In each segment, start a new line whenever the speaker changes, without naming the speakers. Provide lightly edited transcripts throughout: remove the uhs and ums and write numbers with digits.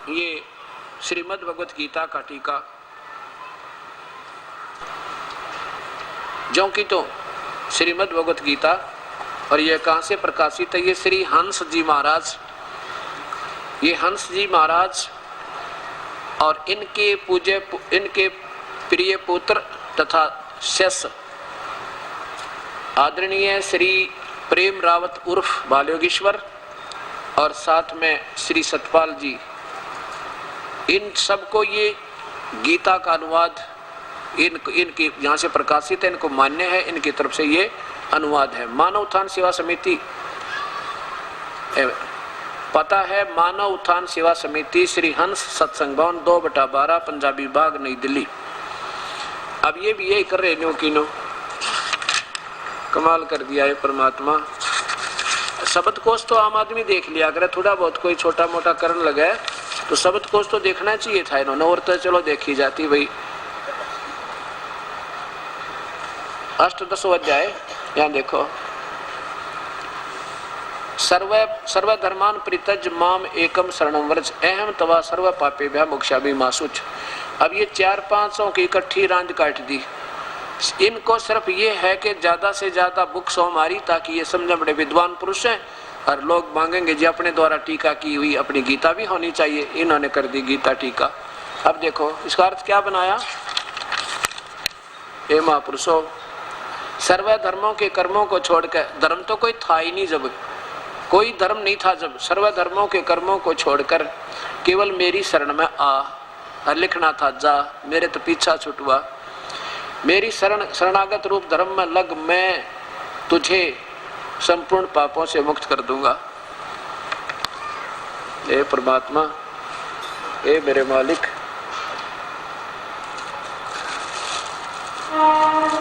ये श्रीमद् भगवत गीता का टीका, जो कि तो श्रीमद् भगवत गीता, और ये कहाँ से प्रकाशित है? ये श्री हंस जी महाराज, ये हंस जी महाराज और इनके प्रिय पुत्र तथा शिष्य आदरणीय श्री प्रेम रावत उर्फ बालयोगीश्वर और साथ में श्री सतपाल जी, इन सबको ये गीता का अनुवाद इनकी यहाँ से प्रकाशित है, इनको मान्य है, इनकी तरफ से ये अनुवाद है। मानव उत्थान सेवा समिति, पता है मानव उत्थान सेवा समिति, श्री हंस सत्संग भवन 2/12 पंजाबी बाग नई दिल्ली। अब ये भी यही कर रहे नो की नो, कमाल कर दिया है परमात्मा। शब्द कोश तो आम आदमी देख लिया करे, थोड़ा बहुत कोई छोटा मोटा करने लगा तो शब्द कोश तो देखना चाहिए था इन्होंने, और तो चलो देखी जाती भाई। अष्टदशो अध्याय यहाँ देखो, सर्वधर्मान परित्यज माम एकम शरणम व्रज अहम तवा सर्व पापेभ्यः मोक्षामि मा शुच। अब ये 4-5 की इकट्ठी रांद काट दी। इनको सिर्फ ये है कि ज्यादा से ज्यादा बुक्स हो हमारी, ताकि ये समझे बड़े विद्वान पुरुष हैं और लोग मांगेंगे जी अपने द्वारा टीका की हुई अपनी गीता भी होनी चाहिए। इन्होंने कर दी गीता टीका। अब देखो इसका अर्थ क्या बनाया? हे महापुरुषों, सर्व धर्मों के कर्मों को छोड़कर, धर्म तो कोई था ही नहीं, जब कोई धर्म नहीं था, जब सर्व धर्मों के कर्मों को छोड़कर केवल मेरी शरण में आ, और लिखना था जा, मेरे तो पीछा छुटवा, मेरी शरणागत रूप धर्म में लग, मैं तुझे संपूर्ण पापों से मुक्त कर दूंगा। हे परमात्मा, हे मेरे मालिक।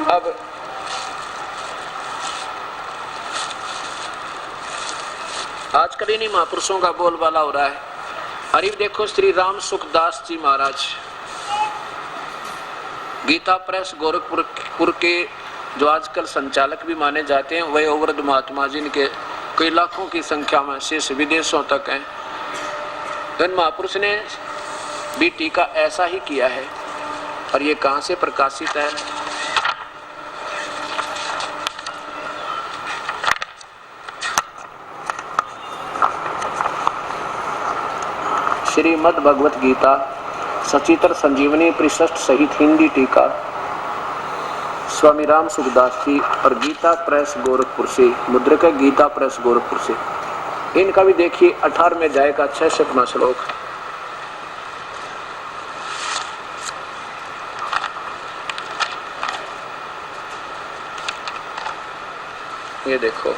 अब आजकल इन्हीं महापुरुषों का बोलबाला हो रहा है। अरे देखो श्री राम सुखदास जी महाराज, गीता प्रेस गोरखपुर के जो आजकल संचालक भी माने जाते हैं, वह वृद्ध महात्मा जिनके कई लाखों की संख्या में शेष विदेशों तक हैं, इन महापुरुष ने भी टीका ऐसा ही किया है। और ये कहाँ से प्रकाशित है? श्रीमद् भगवत गीता सचित्र संजीवनी परिशिष्ट सहित हिंदी टीका, स्वामी राम सुखदास जी और गीता प्रेस गोरखपुर से, मुद्रक गीता प्रेस गोरखपुर से। इनका भी देखिए 18वें अध्याय का 66वां श्लोक। ये देखो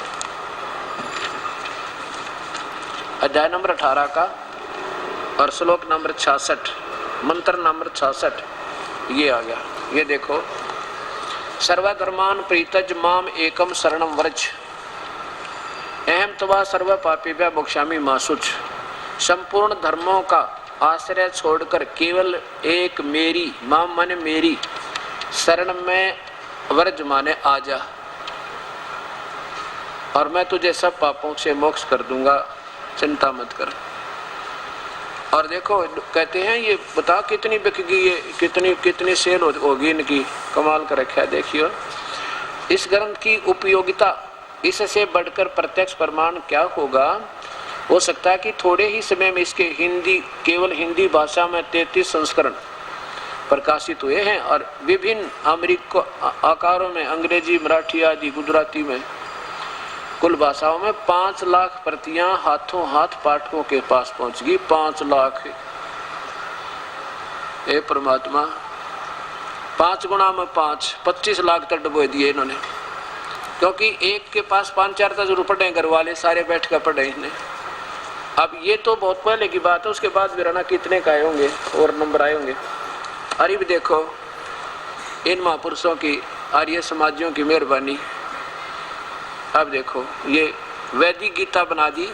अध्याय नंबर 18 का और श्लोक नंबर 66, मंत्र नंबर 66 ये आ गया। ये देखो, सर्वधर्मान परित्यज माम एकम शरणम व्रज अहम तवा सर्व पापेभ्यः मोक्षामि मा शुच। संपूर्ण धर्मों का आश्रय छोड़कर केवल एक मेरी, माम माने मेरी, शरण में व्रज माने आ जा, और मैं तुझे सब पापों से मोक्ष कर दूंगा, चिंता मत कर। और देखो कहते हैं ये बता कितनी बिकेगी, ये कितनी सेल होगी इनकी, कमाल कर रखा है। देखियो इस ग्रंथ की उपयोगिता, इससे बढ़कर प्रत्यक्ष प्रमाण क्या होगा? हो सकता है कि थोड़े ही समय में इसके केवल हिंदी भाषा में 33 संस्करण प्रकाशित हुए हैं और विभिन्न अमेरिकी आकारों में, अंग्रेजी, मराठी आदि गुजराती में, कुल भाषाओं में 5 लाख प्रतियां हाथों हाथ पाठकों के पास पहुंच गई। 5 लाख। हे परमात्मा, 5 गुना में 5, 25 लाख तक डुबो दिए इन्होंने, क्योंकि एक के पास 5-4 तो जरूर पढ़े, घर वाले सारे बैठ कर पढ़े इन्हें। अब ये तो बहुत पहले की बात है, उसके बाद भी रहना कितने का आए होंगे और नंबर आए होंगे। अरे भी देखो इन महापुरुषों की, आर्य समाजियों की मेहरबानी। अब देखो ये वैदिक गीता बना दी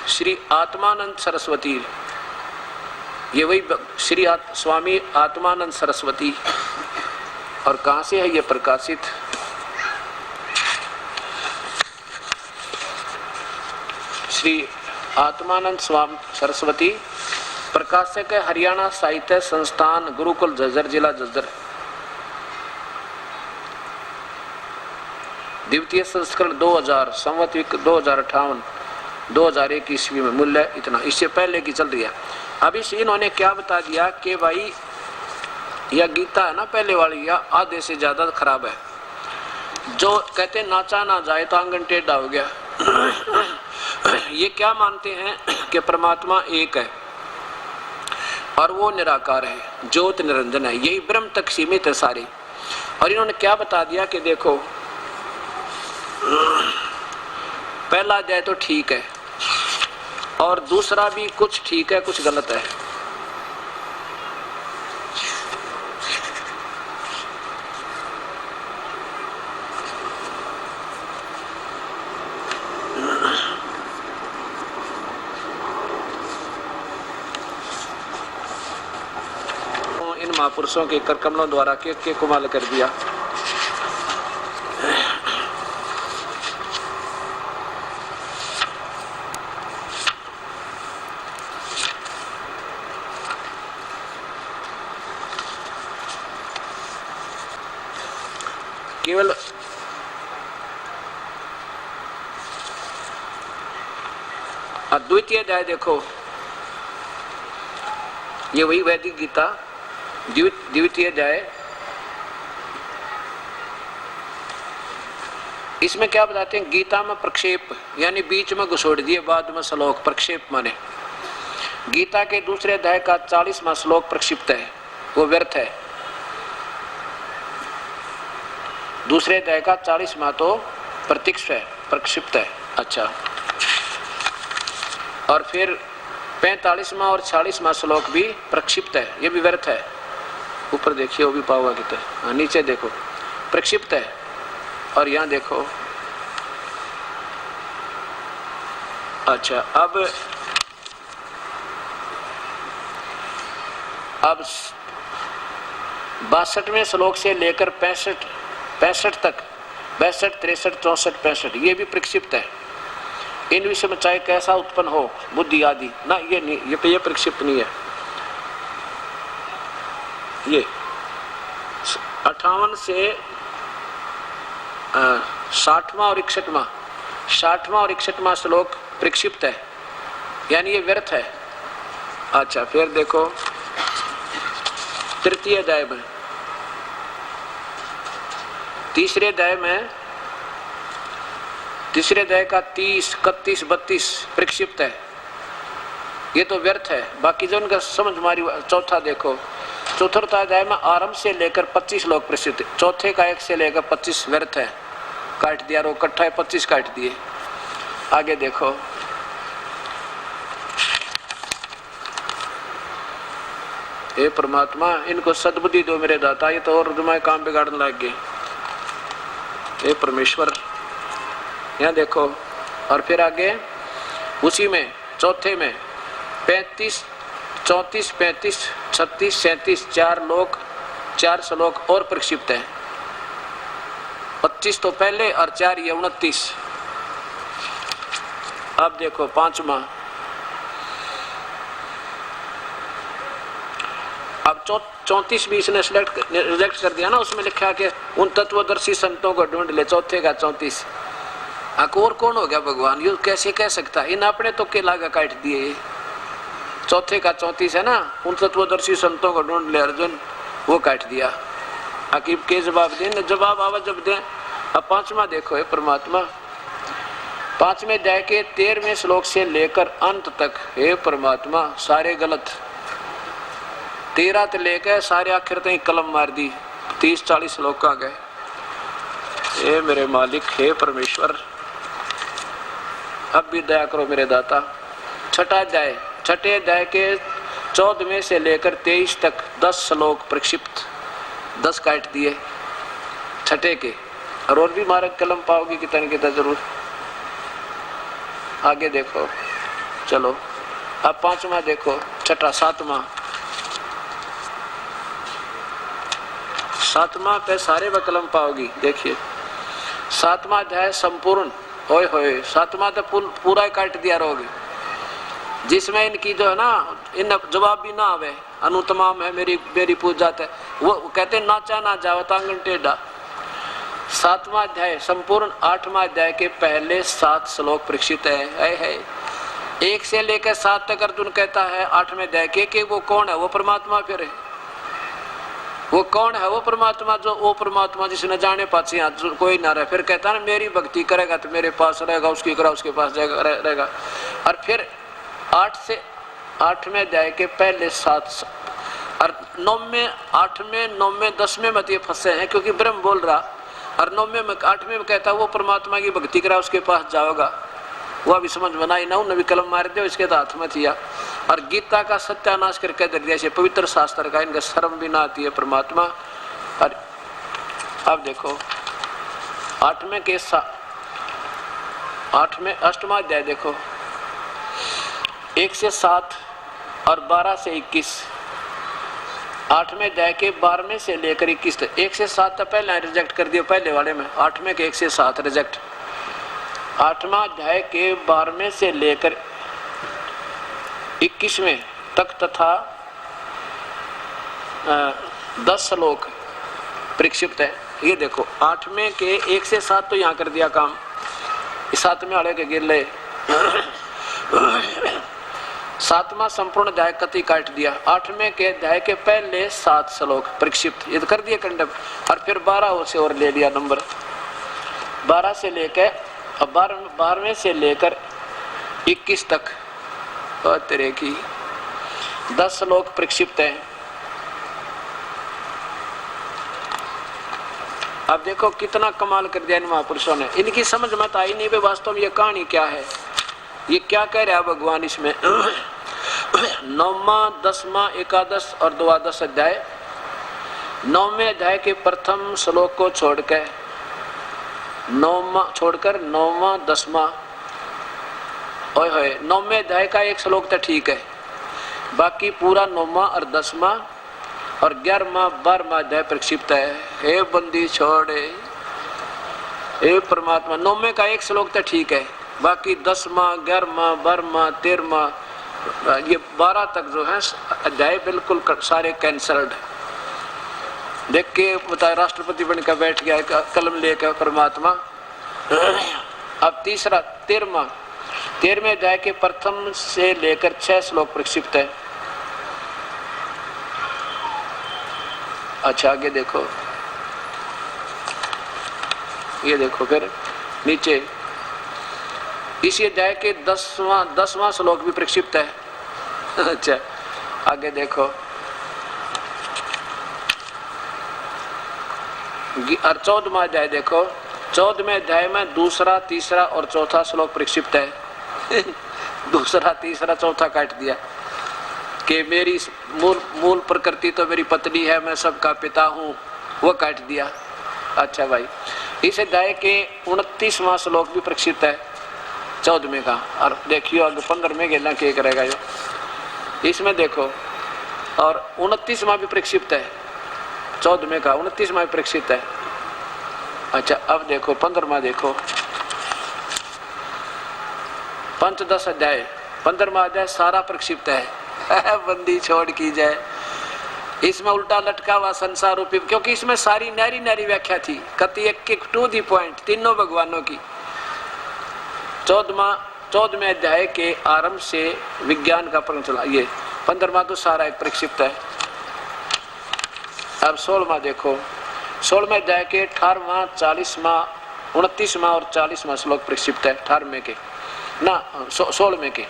श्री आत्मानंद सरस्वती, ये वही श्री स्वामी आत्मानंद सरस्वती। और कहाँ से है ये प्रकाशित? श्री आत्मानंद स्वामी सरस्वती, प्रकाशक है हरियाणा साहित्य संस्थान, गुरुकुल झज्जर, जिला झज्जर। द्वितीय संस्करण 2000, संवत 2058 2001 ईस्वी में। मूल्य इतना, इससे पहले की चल रही है। अब इस इन्होंने क्या बता दिया कि भाई यह गीता है ना पहले वाली, या आधे से ज्यादा खराब है। जो कहते नाचा ना जाए तो आंगन टेढ़ा हो गया। ये क्या मानते हैं कि परमात्मा एक है और वो निराकार है, ज्योत निरंजन है, यही ब्रह्म तक सीमित है सारी। और इन्होंने क्या बता दिया कि देखो पहला अध्याय तो ठीक है और दूसरा भी कुछ ठीक है कुछ गलत है। इन महापुरुषों के कर कमलों द्वारा के कुमाल कर दिया। केवल अद्वितीय अध्याय देखो, ये वही वैदिक गीता द्वितीय अध्याय। इसमें क्या बताते हैं, गीता में प्रक्षेप यानी बीच में घुसोड़ दिए, बाद में श्लोक। प्रक्षेप माने गीता के दूसरे अध्याय का 40वां श्लोक प्रक्षिप्त है, वो व्यर्थ है। दूसरे अध्याय का 40वां तो प्रत्यक्ष है, प्रक्षिप्त है। अच्छा, और फिर 45वां और 46वां श्लोक भी प्रक्षिप्त है, ये भी व्यर्थ है। ऊपर देखिए वो भी पाओगा कितना, नीचे देखो प्रक्षिप्त है। और यहाँ देखो, अच्छा अब 62वें श्लोक से लेकर 65 तक, 62, 63, 64, 65 ये भी प्रक्षिप्त है। इन विषय में चाहे कैसा उत्पन्न हो बुद्धि आदि ना, ये नहीं, ये प्रक्षिप्त नहीं है। ये 58 से 60वां और 61वां, 60वां और 61वां श्लोक प्रक्षिप्त है, यानी ये व्यर्थ है। अच्छा, फिर देखो तृतीय अध्याय में, तीसरे अध्याय का 30, 31, 32 प्रक्षिप्त है, ये तो व्यर्थ है। बाकी जो उनका समझ मारी। चौथा देखो, चतुर्थ अध्याय में आरंभ से लेकर 25 श्लोक प्रसिद्ध, चौथे का 1 से लेकर 25 व्यर्थ है, काट दिया। रो इकट्ठा 25 काट दिए। आगे देखो, हे परमात्मा इनको सद्बुद्धि दो मेरे दाता, ये तो और तुम्हारे काम बिगाड़ने लग गए। हे परमेश्वर, यहाँ देखो। और फिर आगे उसी में चौथे में 35, 34, 35, 36, 37 4 श्लोक और प्रक्षिप्त है। 25 तो पहले और 4 ये 29। अब देखो 5वां, अब 34 भी इसने रिजेक्ट कर दिया ना, उसमें लिखा कि उन तत्वदर्शी संतों को ढूंढ ले, चौथे का 34। और कौन हो गया भगवान, ये कैसे कह सकता है, इन अपने तो के लागा काट दिए। चौथे का 34 है ना, उन तत्वदर्शी संतों को ढूंढ ले अर्जुन, वो काट दिया। अकीब के जवाब दें, जवाब आवा जब दें। अब 5वां देखो, है परमात्मा 5वें अध्याय के 13वें श्लोक से लेकर अंत तक, हे परमात्मा सारे गलत। 13 से लेकर सारे आखिर तक कलम मार दी, 30-40 श्लोक आ गए। हे मेरे मालिक, हे परमेश्वर, अब भी दया करो मेरे दाता। छठे अध्याय के 14वें से लेकर 23 तक 10 श्लोक प्रक्षिप्त, 10 काट दिए छठे के। और भी मारक कलम पाओगी कितने कितना जरूर। आगे देखो, चलो अब 5वां देखो, छठा 7वां पे सारे व कलम पाओगी। देखिए 7वां अध्याय संपूर्ण, ओए होए 7वां तो पूरा ही काट दिया रहोगे। जिसमें इनकी जो है ना, इन जवाब भी ना आवे, अनुतमाम है मेरी पूजा है, वो कहते नाचा ना जावे तांगन टेढ़ा। 7वां अध्याय संपूर्ण 8वां अध्याय के पहले 7 श्लोक परीक्षित है। 1 से लेकर 7 तक अर्जुन कहता है 8वें अध्याय के वो कौन है, वो परमात्मा। फिर है वो कौन है, वो परमात्मा, जो वो परमात्मा जिसने जाने पास कोई ना रहे। फिर कहता है ना मेरी भक्ति करेगा तो मेरे पास रहेगा, उसकी करा उसके पास जाएगा रहेगा। और फिर 8 से 8वें अध्याय के पहले 7 और 9वें 8वें 9वें 10वें मत ये फंसे हैं, क्योंकि ब्रह्म बोल रहा। और 9वें में 8वें में कहता है वो परमात्मा की भक्ति करा उसके पास जाओगा। वह भी समझ बनाई ना, उन्हें भी कलम मार दिया, इसके तो हाथ में थिया। और गीता का सत्यानाश करके दे दिया, पवित्र शास्त्र का, इनका शर्म भी ना आती है परमात्मा। और अब देखो 8वें के 8वां अध्याय देखो, 1 से 7 और 12 से 21। 8वें अध्याय के 12वें से लेकर 21 तक। 1 से 7 तक पहले रिजेक्ट कर दिया पहले वाले में, 8वें के 1 से 7 रिजेक्ट। 8वां अध्याय के 12वें से लेकर 21वें तक तथा 10 श्लोक प्रक्षिप्त है। ये देखो 8वें के 1 से 7 तो यहाँ कर दिया काम, 7वें वाले के गिर ले। 7वां संपूर्ण अध्याय कति काट दिया। 8वें के अध्याय के पहले 7 श्लोक प्रक्षिप्त, ये तो कर दिया कंडम। और फिर 12 से और ले लिया नंबर, 12 से लेकर 12वें से लेकर 21 तक तेरे की 10 श्लोक प्रक्षिप्त है। अब देखो कितना कमाल कर दिया इन महापुरुषों ने, इनकी समझ मत आई नहीं वे वास्तव में ये कहानी क्या है, ये क्या कह रहा है भगवान इसमें। 9वां 10वां 11 और 12 अध्याय, 9वें अध्याय के प्रथम श्लोक को छोड़कर 9वां 10वां, ओए होए 9वें अध्याय का 1 श्लोक तो ठीक है, बाकी पूरा 9वां और 10वां और 11वां 12वां अध्याय प्रक्षिप्त है। हे बंदी छोड़े, हे परमात्मा, 9वें का 1 श्लोक तो ठीक है, बाकी 10वां 11वां 12वां 13वां ये 12 तक जो है अध्याय बिल्कुल सारे कैंसल्ड। देख के बता राष्ट्रपति बनकर बैठ गया कलम लेकर परमात्मा। अब तीसरा 13वें अध्याय के प्रथम से लेकर 6 श्लोक प्रक्षिप्त है। अच्छा आगे देखो, ये देखो फिर नीचे इसी अध्याय के 10वां श्लोक भी प्रक्षिप्त है। अच्छा आगे देखो, और 14वां अध्याय देखो, 14वें अध्याय में दूसरा तीसरा और चौथा श्लोक प्रक्षिप्त है। दूसरा तीसरा चौथा काट दिया कि मेरी मूल प्रकृति तो मेरी पत्नी है, मैं सबका पिता हूँ, वो काट दिया। अच्छा भाई, इस अध्याय के 29वां श्लोक भी प्रक्षिप्त है 14वें का। और देखियो अगर 15वें गेला क्या करेगा यो, इसमें देखो। और 29वां भी प्रक्षिप्त है 14वें का, 29वां भी प्रक्षिप्त है। अच्छा अब देखो 15वां देखो, पंचदश अध्याय 15वां अध्याय सारा प्रक्षिप्त है। बंदी छोड़ की जाए, इसमें उल्टा लटका हुआ संसार रूपी, क्योंकि इसमें सारी नारी नारी व्याख्या थी, कति एक टू दी पॉइंट तीनों भगवानों की। 14वें अध्याय के आरंभ से विज्ञान का प्रकरण चला, ये 15वां तो सारा एक प्रक्षिप्त है। अब 16वां देखो, 16वें अध्याय के 18वां 40वां 29वां और 40वां श्लोक प्रक्षिप्त है। 18वें के ना 16वें के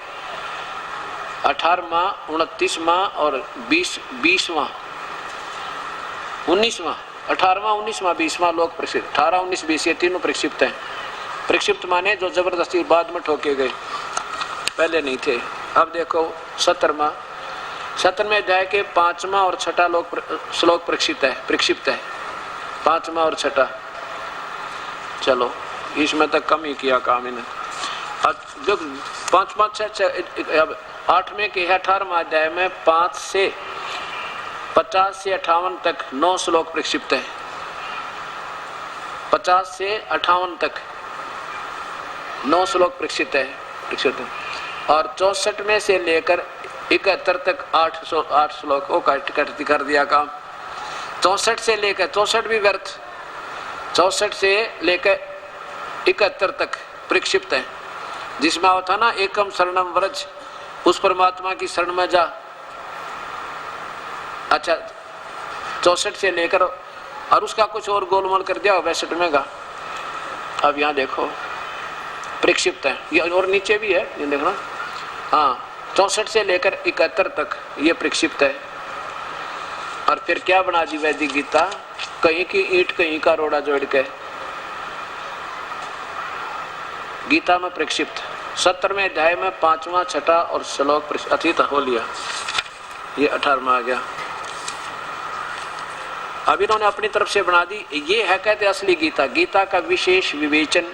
18वां 29वां और 20वां 19वां 18वां 19वां 20वां लोक प्रक्षिप्त। 18 19 20 ये तीनों प्रक्षिप्त हैं। प्रक्षिप्त माने जो जबरदस्ती बाद में ठोके गए, पहले नहीं थे। अब देखो 17वें अध्याय के 5वां और 6वां श्लोक प्रक्षिप्त है 5वां और 6वां। चलो इसमें तक कम ही किया काम इन्हें। जो 5वां 6 8वें के 18वां अध्याय में 5 से 50 से 58 तक 9 श्लोक प्रक्षिप्त है। 50 से 58 तक 9 श्लोक प्रक्षिप्त है। और 64 में से लेकर 71 तक 8 श्लोकों का कट कर दिया काम। 64 से लेकर 64 भी व्यर्थ, 64 से लेकर 71 तक प्रक्षिप्त है, जिसमें होता ना एकम शरणम व्रज, उस परमात्मा की शरण में जा। अच्छा 64 से लेकर और उसका कुछ और गोलमाल कर दिया 62 में का। अब यहाँ देखो प्रक्षिप्त है, ये और नीचे भी है, ये देखना। हाँ 64 से लेकर 71 तक ये प्रक्षिप्त है। और फिर क्या बना दी वैदिक गीता, कहीं की ईंट कहीं का रोड़ा जोड़ के गीता में प्रक्षिप्त। 17वें अध्याय में 5वां 6वां और श्लोक अतीत हो लिया, ये 18वां आ गया। अब इन्होंने अपनी तरफ से बना दी, ये है कहते असली गीता। गीता का विशेष विवेचन,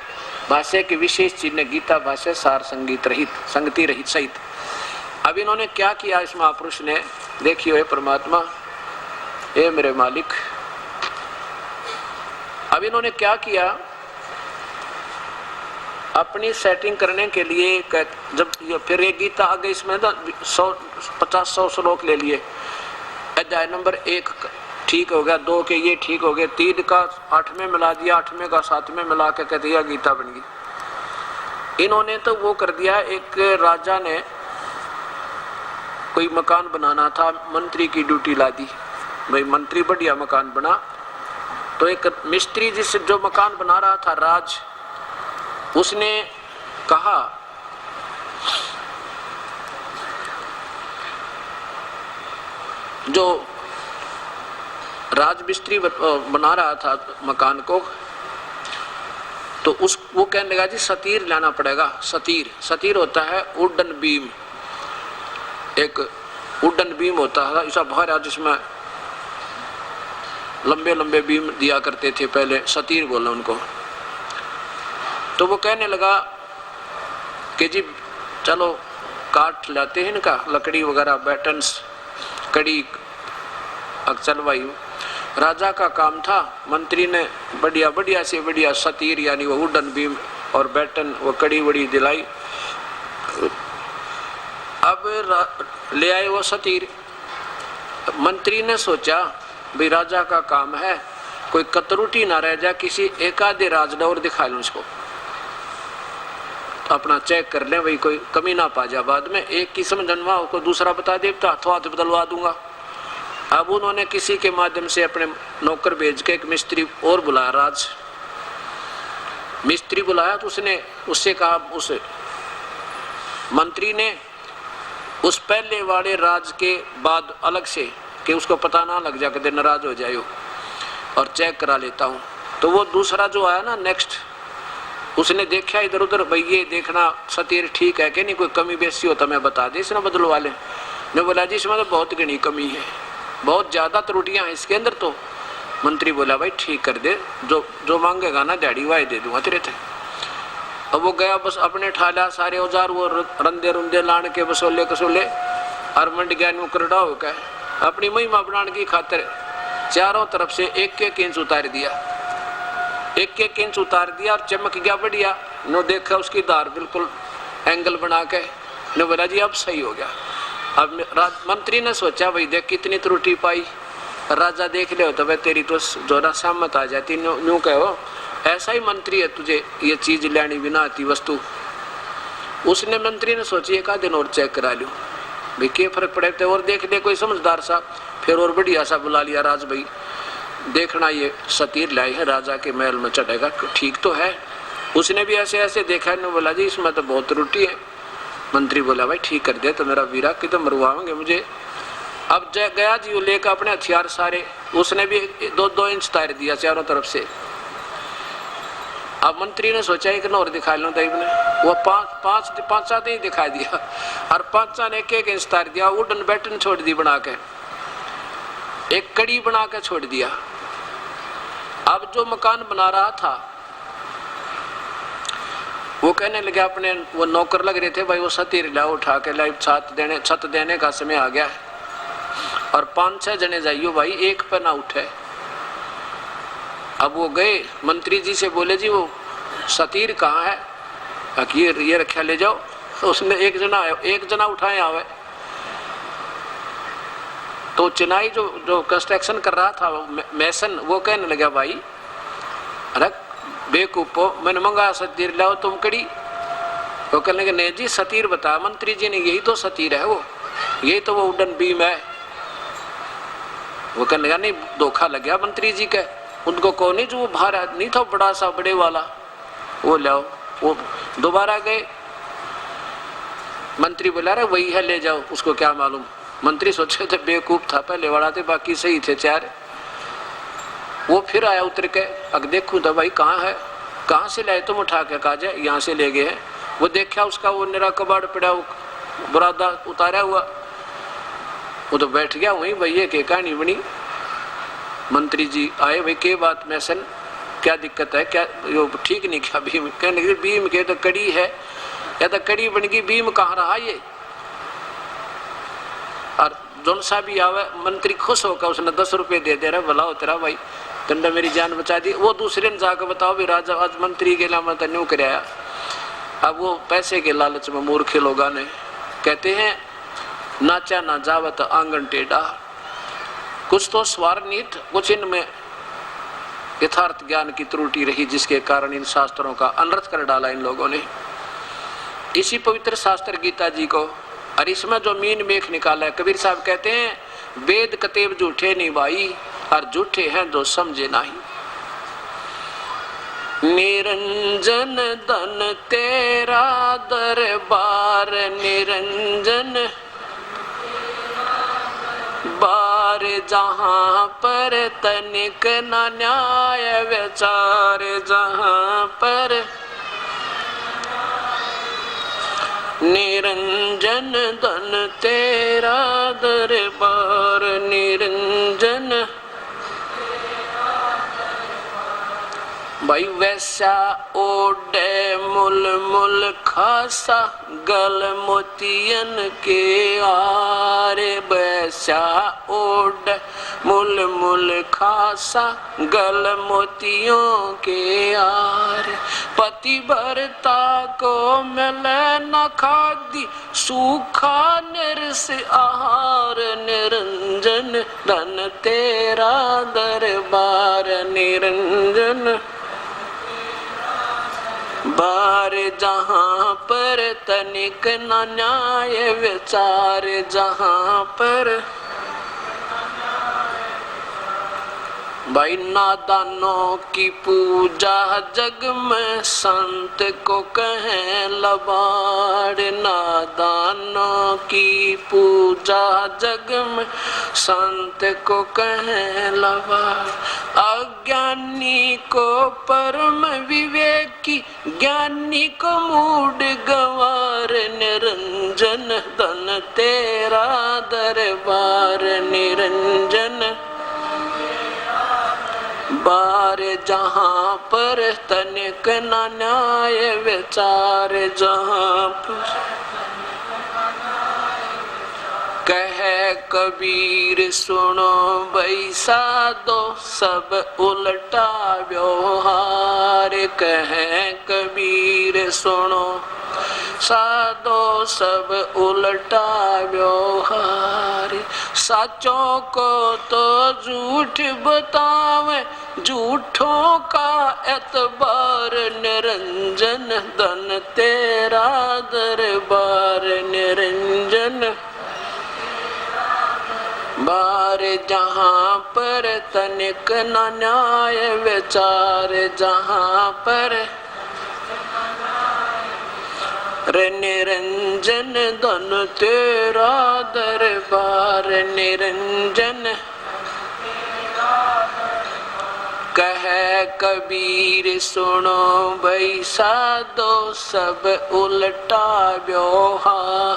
भाष्य के विशेष चिन्ह, गीता भाष्य सार संगीत रहित, संगति रहित सहित। अब इन्होंने क्या किया इस महापुरुष ने, देखिए परमात्मा, ए मेरे मालिक, अब इन्होंने क्या किया, अपनी सेटिंग करने के लिए जब फिर एक गीता आ गई, इसमें 150-100 श्लोक ले लिए। अध्याय नंबर 1 ठीक हो गया, 2 के ये ठीक हो गए, 3 का 8वें मिला दिया, 8वें का 7वें मिला के कहते हैं गीता बन गई। इन्होंने तो वो कर दिया, एक राजा ने कोई मकान बनाना था, मंत्री की ड्यूटी ला दी, भाई मंत्री बढ़िया मकान बना, तो एक मिस्त्री जिस जो मकान बना रहा था राज, उसने कहा जो राज मिस्त्री बना रहा था मकान को, तो वो कहने लगा जी सतीर लाना पड़ेगा। सतीर होता है वुडन बीम, एक वुडन बीम होता है ऐसा भारा जिसमें लंबे लंबे बीम दिया करते थे पहले, सतीर बोला उनको। तो वो कहने लगा कि जी चलो काट लाते हैं इनका, लकड़ी वगैरह, बैटन्स, कड़ी, चलवाई। राजा का काम था, मंत्री ने बढ़िया बढ़िया से बढ़िया सतीर यानी वो वुडन बीम और बैटन, वो कड़ी वड़ी दिलाई। अब ले आए वो सतीर। मंत्री ने सोचा भाई राजा का काम है, कोई कतरुटी ना रह जाए, किसी एक आधे राजडौर दिखा लूं इसको, तो अपना चेक कर ले भाई कोई कमी ना पा जा, बाद में एक की समझनवा को दूसरा बता दे तो हाथ बदलवा दूंगा। अब उन्होंने किसी के माध्यम से अपने नौकर भेज के एक मिस्त्री और बुलाया, राज मिस्त्री बुलाया, तो उससे कहा, उस मंत्री ने उस पहले वाले राज के बाद अलग से, कि उसको पता ना लग जाए कि नाराज हो जाए, और चेक करा लेता हूँ। तो वो दूसरा जो आया ना नेक्स्ट, उसने देखा इधर उधर, भाई ये देखना सतीर ठीक है कि नहीं, कोई कमी बेसी हो तो मैं बता दे, इसने बदलवा ले। मैं बोला जी इसमें तो बहुत घनी कमी है, बहुत ज्यादा त्रुटियां हैं इसके अंदर। तो मंत्री बोला भाई ठीक कर दे, जो मांगेगा ना दिहाड़ी वाय दे दूंगा तेरे थे। अब वो गया, बस अपने ठाला सारे औजार वो रंदे रुंदे लान के बसोले कसोले और मंड गया मुकरड़ा हो गए, अपनी महिमा बनाने की खातिर चारों तरफ से एक एक इंच उतार दिया, एक एक इंच उतार दिया और चमक गया बढ़िया। नो देखा उसकी धार बिल्कुल एंगल बना के, ने बोला जी अब सही हो गया। अब मंत्री ने सोचा भाई देख कितनी त्रुटि पाई, राजा देख ले तो भाई तेरी तो जोरा सहमत आ जाती, न्यू कहो ऐसा ही मंत्री है, तुझे ये चीज लेनी बिना आती वस्तु। उसने मंत्री ने सोची एक आध दिन और चेक करा लूं भाई क्या फर्क पड़े, तो और देख ले कोई समझदार सा, फिर और बढ़िया सा बुला लिया, राज भाई देखना ये सतीर लाई है, राजा के महल में चढ़ेगा, ठीक तो है। उसने भी ऐसे ऐसे देखा, ने बोला जी इसमें तो बहुत त्रुटि है। मंत्री बोला भाई ठीक कर दे तो मेरा वीरा कि तो मरवाओगे मुझे। अब गया जी वो लेकर अपने हथियार सारे, उसने भी 2-2 इंच तार दिया चारों तरफ से। अब मंत्री ने सोचा एक और दिखा लो, दैव ने वो पांच ही दिखा दिया, और 5 ने एक इंच तार दिया, वुडन बैटन छोड़ दी बना के, एक कड़ी बना के छोड़ दिया। अब जो मकान बना रहा था वो कहने लगे, अपने वो नौकर लग रहे थे भाई वो सतीर ला उठा के लाई, छत देने का समय आ गया है और 5-6 जने जाइयो भाई, एक पे ना उठे। अब वो गए मंत्री जी से बोले जी वो सतीर कहाँ है, ये रखा ले जाओ। उसने एक जना उठाए आवे। तो चिनाई जो कंस्ट्रक्शन कर रहा था मैसन, वो कहने लगा भाई अरे बेकूफो, मैंने मंगा सतीर लाओ तुम कड़ी। वो कहने लगे नहीं जी सतीर बता मंत्री जी ने, यही तो सतीर है, वो यही तो वो उड़न बीम है। वो कहने लगा नहीं धोखा लग गया मंत्री जी का, उनको कौन नहीं जो वो भार नहीं था बड़ा सा बड़े वाला, वो लाओ। वो दोबारा गए, मंत्री बोला रहे वही है ले जाओ, उसको क्या मालूम। मंत्री सोचे थे बेवकूफ था पहले वाला थे, बाकी सही थे चार। वो फिर आया उतर के, अब देखूं तो भाई कहाँ है, कहाँ से लाए तुम उठा के, कहा जाए यहाँ से ले गए हैं। वो देखा उसका वो निरा कबाड़ पड़ा, वो बुरादा उतारा हुआ, वो तो बैठ गया वहीं, भैया के कहानी बनी। मंत्री जी आए, भाई के बात मैसन क्या दिक्कत है, क्या यो ठीक नहीं क्या भीम? कहने लगे भीम के तो कड़ी है, या तो कड़ी बन गई, भीम कहाँ रहा ये। और जोन सा भी आवे मंत्री खुश होकर उसने 10 रुपए दे दे रहा, भला हो तेरा भाई, तुमने मेरी जान बचा दी। वो दूसरे ने जाकर बताओ भी राजा आज मंत्री के लिए मैं न्यू कराया। अब वो पैसे के लालच में मूर्खे लोग ने कहते हैं नाचा ना जावत आंगन टेढ़ा। कुछ तो स्वार नीत, कुछ इनमें यथार्थ ज्ञान की त्रुटि रही, जिसके कारण इन शास्त्रों का अनर्थ कर डाला इन लोगों ने। इसी पवित्र शास्त्र गीता जी को, और इसमें जो मीन मेख निकाला है, कबीर साहब कहते हैं वेद कतेब झूठे नहीं भाई, और झूठे हैं जो समझे नहीं। निरंजन धन तेरा दरबार, निरंजन बार जहाँ पर तनिक न न्याय विचार, जहाँ पर निरंजन धन तेरा दरबार, निरंजन भाई वैसा ओडे मुल मुल खासा, गल मोतियन के आर। वैसा ओड मुल मुल खासा, गल मोतियों के आर। पतिव्रता को मिले न खादी, सूखा निरस आहार। निरंजन धन तेरा दरबार, निरंजन बार जहाँ पर तनिक न न्याय विचार, जहाँ पर भाई नादानों की पूजा जग में संत को कहें लबाड़। नादानों की पूजा जग में संत को कहें लबाड़। अज्ञानी को परम विवेकी, ज्ञानी को मूड गवार। निरंजन धन तेरा दरबार, निरंजन बार जहाँ पर तनिक न न्याय विचार, जहाँ पर कहे कबीर सुनो बैसा दो सब उल्टा व्यवहार। कहे कबीर सुनो साधो सब उल्टा व्यवहार। सचों को तो झूठ बतावे, झूठों का एतबार। निरंजन धन तेरा दरबार, निरंजन बार जहाँ पर तनिक न न्याय विचार, जहाँ पर निरंजन धन तेरा दरबार। निरंजन कहे कबीर सुनो बैसा दो सब उल्टा व्यवहार।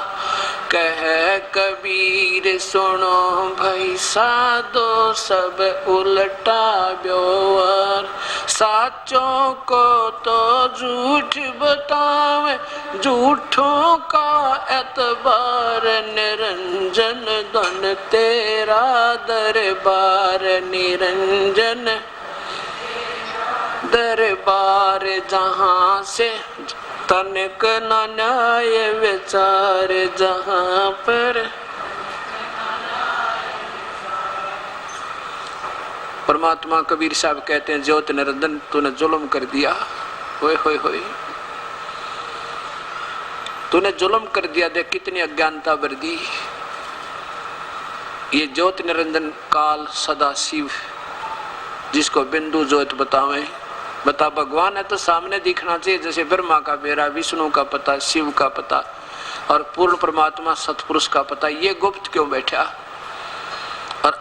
कहे कबीर सुनो बैसा दो सब उल्टा व्यवहार। साचों को तो झूठ बतावे, झूठों का एतबार। निरंजन धन तेरा दरबार, निरंजन दरबार जहाँ से तनिक न न्याय विचार जहां पर। परमात्मा कबीर साहब कहते हैं, ज्योत निरंजन तूने जुल्म कर दिया, होए होए होए, तूने जुल्म कर दिया, देख कितनी अज्ञानता भर दी। ये ज्योत निरंजन काल सदा शिव, जिसको बिंदु ज्योत बतावे, बता भगवान है तो सामने दिखना चाहिए, जैसे ब्रह्मा का बेरा, विष्णु का पता, शिव का पता और पूर्ण परमात्मा सतपुरुष का पता। ये गुप्त क्यों बैठा? और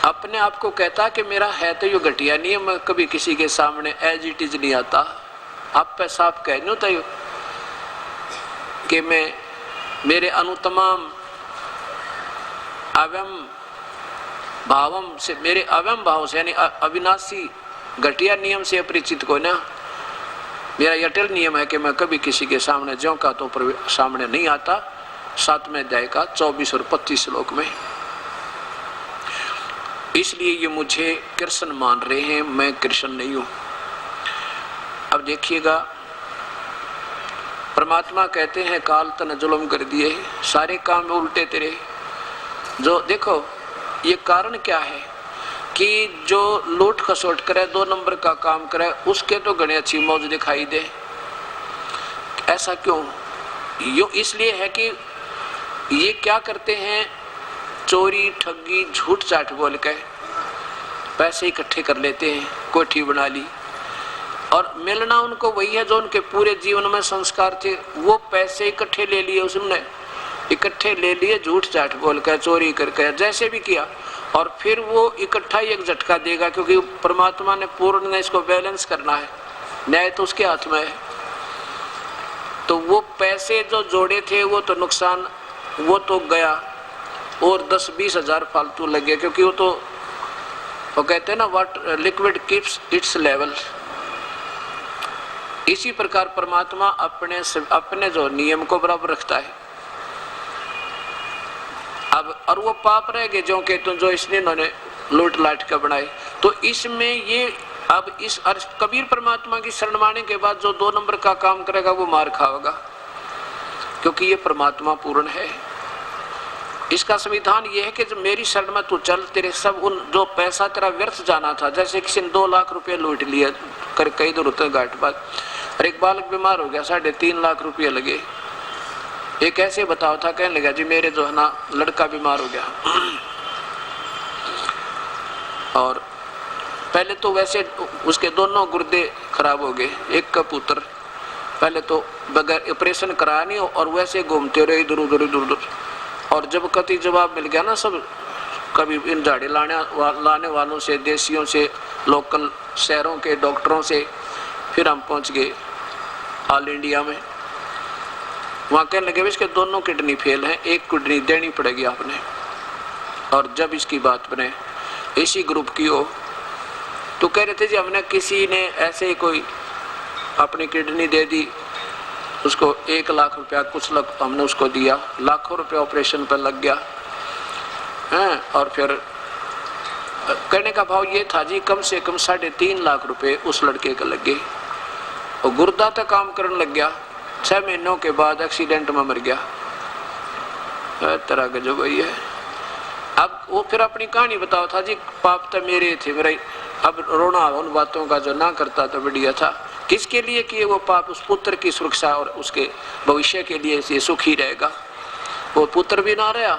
अपने आप को कहता कि मेरा है तो ये घटिया नहीं है, मैं कभी किसी के सामने एज इट इज नहीं आता। आप पे साफ कह नहीं होता कि मैं मेरे अनुतमाम अवयम भावम से, मेरे अवयम भाव से यानी अविनाशी घटिया नियम से अपरिचित को ना, मेरा अटल नियम है कि मैं कभी किसी के सामने ज्यों का तो सामने नहीं आता। 7वें अध्याय का 24 और 25 श्लोक में। इसलिए ये मुझे कृष्ण मान रहे हैं, मैं कृष्ण नहीं हूं। अब देखिएगा, परमात्मा कहते हैं काल तने जुल्म कर दिए, सारे काम में उल्टे तेरे। जो देखो ये कारण क्या है कि जो लूट खसोट करे, 2 नंबर का काम करे, उसके तो घने अच्छी मौज दिखाई दे। ऐसा क्यों? यो इसलिए है कि ये क्या करते हैं, चोरी ठगी झूठ चाट बोल के पैसे इकट्ठे कर लेते हैं, कोठी बना ली, और मिलना उनको वही है जो उनके पूरे जीवन में संस्कार थे। वो पैसे इकट्ठे ले लिए, उसने इकट्ठे ले लिए झूठ चाट बोल कर, चोरी करके, जैसे भी किया, और फिर वो इकट्ठा ही एक झटका देगा, क्योंकि परमात्मा ने पूर्ण ने इसको बैलेंस करना है, न्याय तो उसके हाथ में है। तो वो पैसे जो जोड़े थे वो तो नुकसान, वो तो गया, और 10-20 हजार फालतू लगे, क्योंकि वो कहते हैं ना, water liquid keeps it's level. इसी प्रकार परमात्मा अपने जो नियम को बराबर रखता है। अब और वो पाप रह गए जो के तुम जो इसने इन्होंने लूट लाट कर बनाए, तो इसमें ये अब इस कबीर परमात्मा की शरण माने के बाद जो 2 नंबर का काम करेगा वो मार खाएगा, क्योंकि ये परमात्मा पूर्ण है। इसका संविधान ये है कि जब मेरी शरण में तू चल, तेरे सब उन जो पैसा तेरा व्यर्थ जाना था, जैसे किसी ने 2 लाख रुपए लूट लिए कर कई दूर होते घाट बाद, और एक बालक बीमार हो गया, 3.5 लाख रुपए लगे। एक ऐसे बताओ था, कहने लगा जी मेरे जो है ना लड़का बीमार हो गया, और पहले तो वैसे उसके दोनों गुर्दे खराब हो गए, एक का पुत्र पहले तो बगैर ऑपरेशन कराया नहीं, और वैसे घूमते रहे इधर उधर। और जब कति जवाब मिल गया ना, सब कभी इन झाड़ी लाने वालों से, देशियों से, लोकल शहरों के डॉक्टरों से, फिर हम पहुंच गए ऑल इंडिया में। वहाँ कहने लगे इसके दोनों किडनी फेल हैं, एक किडनी देनी पड़ेगी आपने। और जब इसकी बात बने इसी ग्रुप की हो, तो कह रहे थे जी हमने किसी ने ऐसे ही कोई अपनी किडनी दे दी, उसको 1 लाख रुपया कुछ हमने उसको दिया, लाखों रुपया ऑपरेशन पर लग गया है। और फिर कहने का भाव ये था जी कम से कम 3.5 लाख रुपए उस लड़के का लग गए, और गुर्दा तक काम करने लग गया। 6 महीनों के बाद एक्सीडेंट में मर गया। तरह का जो वही है। अब वो फिर अपनी कहानी बताओ था जी, पाप तो मेरे थे, मेरा अब रोना उन बातों का जो ना करता तो बढ़िया था। किसके लिए किए वो पाप? उस पुत्र की सुरक्षा और उसके भविष्य के लिए ये सुखी रहेगा। वो पुत्र भी ना रहा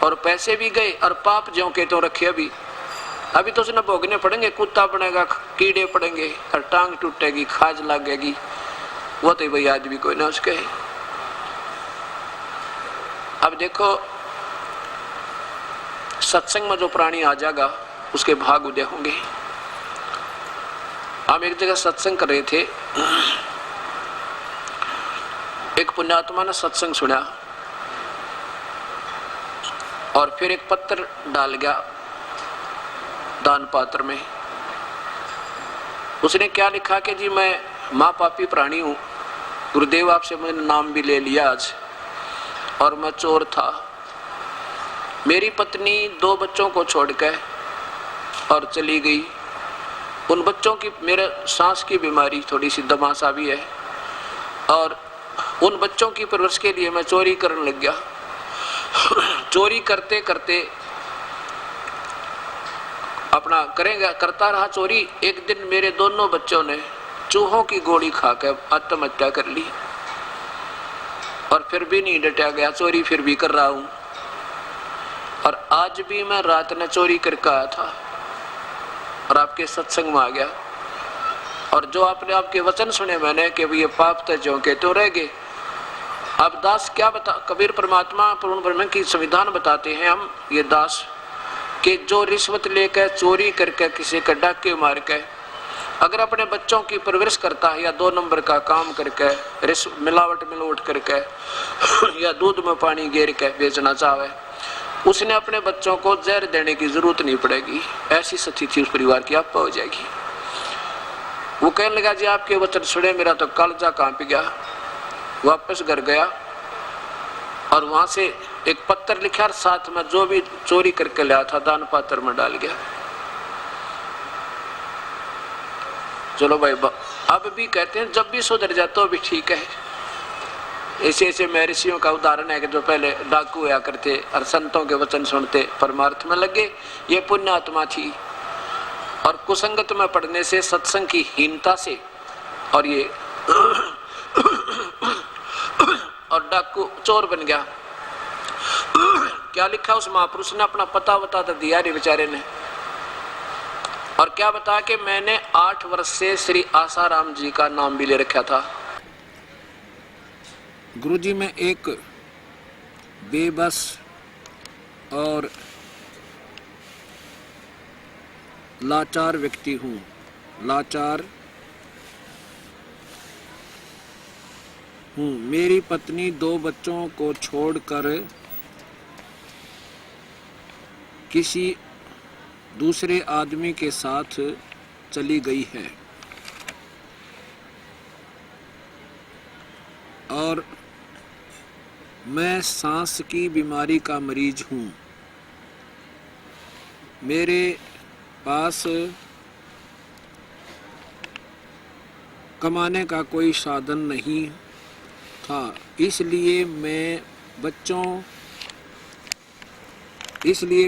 और पैसे भी गए, और पाप ज्यों के तो रखे। अभी तो उसने भोगने पड़ेंगे, कुत्ता बनेगा, कीड़े पड़ेंगे, और टांग टूटेगी, खाज लगेगी, वो तो भाई आज भी कोई ना उसके। अब देखो सत्संग में जो प्राणी आ जाएगा उसके भाग उदय होंगे। हम एक जगह सत्संग कर रहे थे, एक पुण्यात्मा ने सत्संग सुना और फिर एक पत्र डाल गया दान पात्र में। उसने क्या लिखा कि जी मैं माँ पापी प्राणी हूँ, गुरुदेव आपसे मैंने नाम भी ले लिया आज, और मैं चोर था। मेरी पत्नी 2 बच्चों को छोड़कर और चली गई, उन बच्चों की, मेरे सांस की बीमारी थोड़ी सी दमासा भी है, और उन बच्चों की परवरिश के लिए मैं चोरी करने लग गया। चोरी करते करते अपना करता रहा चोरी। एक दिन मेरे दोनों बच्चों ने चूहों की गोली खाकर आत्महत्या कर ली, और फिर भी नहीं डटा गया, चोरी फिर भी कर रहा हूं। और आज भी मैं रात में चोरी करके आया था और आपके सत्संग में आ गया, और जो आपने आपके वचन सुने मैंने कि ये पाप तो ज्यों के तो रह गए। अब दास क्या बता, कबीर परमात्मा पूर्ण ब्रह्म की संविधान बताते हैं हम ये दास कि जो रिश्वत लेकर चोरी करके किसी का डाके मार के अगर अपने बच्चों की परवरिश करता है, या 2 नंबर का काम करके मिलावट करके या दूध में पानी गेर के बेचना चाहे, उसने अपने बच्चों को जहर देने की जरूरत नहीं पड़ेगी। ऐसी स्थिति उस परिवार की आप हो जाएगी। वो कहने लगा जी आपके वचन सुने, मेरा तो कालजा कांप गया। वापस घर गया और वहां से एक पत्थर लिखा और साथ में जो भी चोरी करके लाया था दान पात्र में डाल गया। चलो भाई, अब भी कहते हैं जब भी सुधर जाए तो भी ठीक है। ऐसे ऐसे महर्षियों का उदाहरण है कि जो पहले डाकू हुआ करते और संतों के वचन सुनते परमार्थ में लगे, ये पुण्य आत्मा थी। और कुसंगत में पढ़ने से, सत्संग की हीनता से, और ये और डाकू चोर बन गया। क्या लिखा उस महापुरुष ने, अपना पता बता दिया रे बेचारे ने। और क्या बताया कि मैंने 8 वर्ष से श्री आसाराम जी का नाम भी ले रखा था। गुरुजी मैं एक बेबस और लाचार व्यक्ति हूँ। लाचार हूँ। मेरी पत्नी 2 बच्चों को छोड़कर किसी दूसरे आदमी के साथ चली गई है, और मैं सांस की बीमारी का मरीज हूँ। मेरे पास कमाने का कोई साधन नहीं था, इसलिए